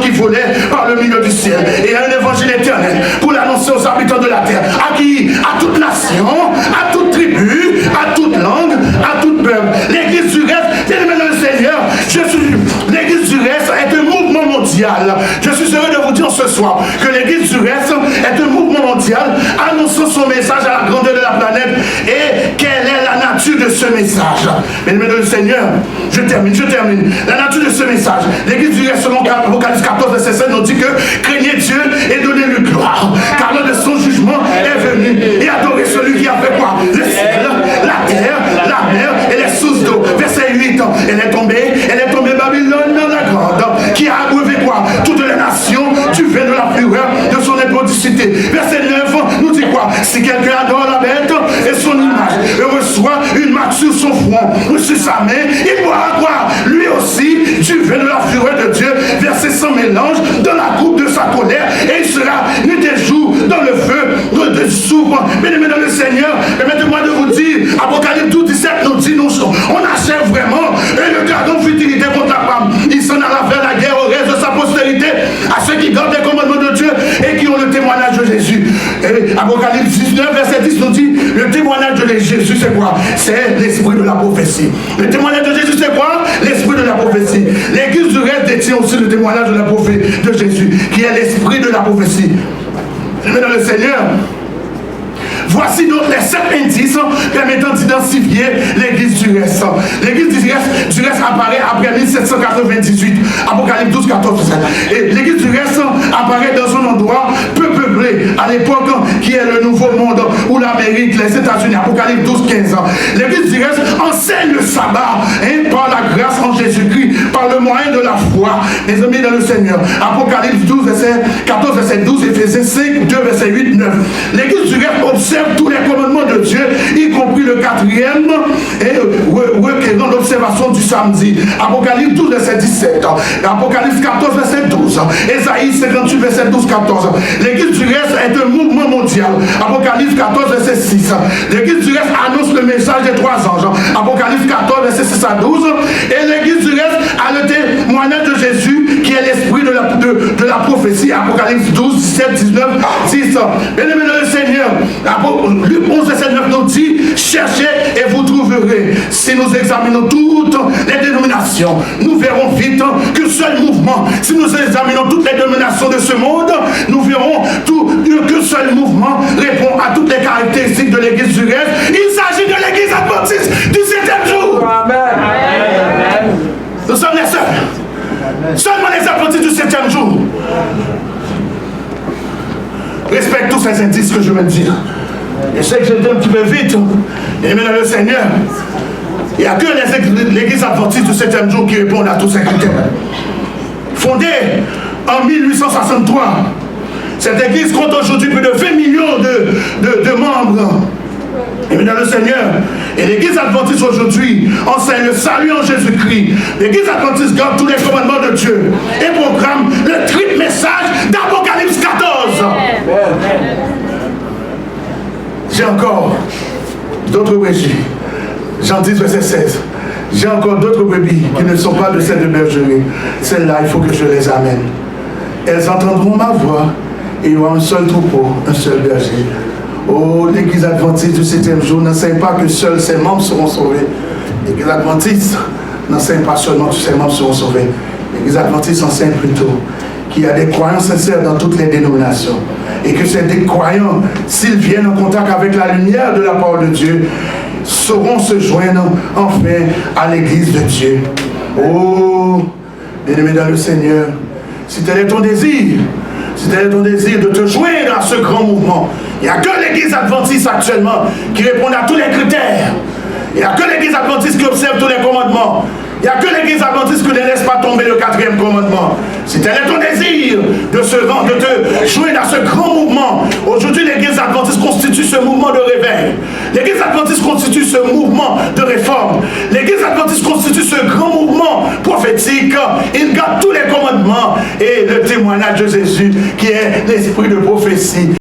qui volait par le milieu du ciel, et un évangile éternel pour l'annoncer aux habitants de la terre. À qui? À toute nation, à toute tribu, à toute langue, à toute peuple. L'église du reste, bien aimé dans le Seigneur, l'église du reste est un mouvement mondial. Je suis heureux de vous dire ce soir que l'église du reste est un mouvement mondial annonçant son message à la grandeur de la planète. Et quelle est la nature de ce message? Bien-aimés dans le Seigneur, je termine. La nature de ce message, l'église du reste selon Apocalypse 14, verset 7 nous dit que craignez Dieu et donnez-lui gloire, car l'heure de son jugement est venu, et adorez celui qui a fait quoi? Le ciel, la terre, la mer et les sources d'eau. Verset 8, elle est tombée Babylone la grande, qui a abreuvé quoi? Toutes les nations du vin de la fureur de son impudicité. Verset 9 nous dit quoi? Si quelqu'un adore la bête et son image et reçoit une marque sur son front front, sur sa main. Il boira quoi? Lui aussi, du vin de la fureur de Dieu, versé sans mélange dans la coupe de sa colère, et il sera nuit et jour dans le feu de soufre. Bien-aimés dans le Seigneur, permettez-moi de vous dire, Apocalypse 12, 17 nous dit, on achève vraiment, et le dragon futilité contre la femme. Il s'en alla faire la guerre au reste de sa postérité, à ceux qui gardent les commandements de Dieu et qui ont le témoignage de Jésus. Et Apocalypse 19, verset 10 nous dit, le témoignage de Jésus, c'est quoi? C'est l'esprit de la prophétie. Le témoignage de Jésus, c'est quoi? L'esprit de la prophétie. L'église du reste détient aussi le témoignage de la prophétie de Jésus, qui est l'esprit de la prophétie. Mais dans le Seigneur, voici donc les 7 indices permettant d'identifier l'église du reste. L'église du reste apparaît après 1798, Apocalypse 12, 14, 17. Et l'église du reste apparaît dans un endroit peu peuplé à l'époque qui est le Nouveau Monde ou l'Amérique, les États-Unis, Apocalypse 12, 15. L'église du reste enseigne le sabbat par la grâce en Jésus-Christ, par le moyen de la foi, mes amis dans le Seigneur. Apocalypse 12, verset 14, verset 12, Éphésiens 5, 2, verset 8, 9. L'église du reste observe tous les commandements de Dieu, y compris le 4e, et requérant l'observation du samedi. Apocalypse 12, verset 17. Apocalypse 14, verset 12. Ésaïe 58, verset 12, 14. L'église du reste est un mouvement mondial. Apocalypse 14, verset 6. L'église du reste annonce le message des 3 anges. Apocalypse 14, verset 6 à 12. Et l'église du reste a le témoignage de Jésus, qui est l'esprit de la prophétie. Apocalypse 12, 17, 19, 10. Bien-aimés dans le Seigneur, Luc 11, verset 9 nous dit, cherchez et vous trouverez. Si nous examinons toutes les dénominations, nous verrons vite qu'un seul mouvement. Si nous examinons toutes les dénominations de ce monde, nous verrons qu'un seul mouvement répond à toutes les caractéristiques de l'église du reste. Il s'agit de l'église adventiste du 7e jour. Amen. Nous sommes les seuls. Seulement les adventistes du 7e jour. Respecte tous ces indices que je viens de dire. Je sais que j'étais un petit peu vite. Et maintenant le Seigneur, il n'y a que l'église adventiste du 7e jour qui répond à tous ces critères. Fondée en 1863, cette église compte aujourd'hui plus de 20 millions de membres. Et maintenant le Seigneur, et l'église adventiste aujourd'hui enseigne le salut en Jésus-Christ. L'église adventiste garde tous les commandements de Dieu et proclame le triple message d'Apocalypse 14. J'ai encore d'autres brebis. Jean 10, verset 16. J'ai encore d'autres brebis qui ne sont pas de celles de bergerie. Celles-là, il faut que je les amène. Elles entendront ma voix et il y aura un seul troupeau, un seul berger. Oh, l'église adventiste du 7e jour n'enseigne pas que seuls ses membres seront sauvés. L'église adventiste n'enseigne pas seulement que ses membres seront sauvés. L'église adventiste enseigne plutôt qu'il y a des croyants sincères dans toutes les dénominations. Et que ces croyants, s'ils viennent en contact avec la lumière de la parole de Dieu, sauront se joindre enfin à l'église de Dieu. Oh, bien-aimé dans le Seigneur, si tel est ton désir, de te joindre à ce grand mouvement, il n'y a que l'église adventiste actuellement qui répond à tous les critères. Il n'y a que l'église adventiste qui observe tous les commandements. Il n'y a que l'église adventiste qui ne laisse pas tomber le 4e commandement. Si tel est ton désir de te joindre à ce grand mouvement, aujourd'hui l'église adventiste constitue ce mouvement de réveil. L'église adventiste constitue ce mouvement de réforme. L'église adventiste constitue ce grand mouvement prophétique. Il garde tous les commandements et le témoignage de Jésus qui est l'esprit de prophétie.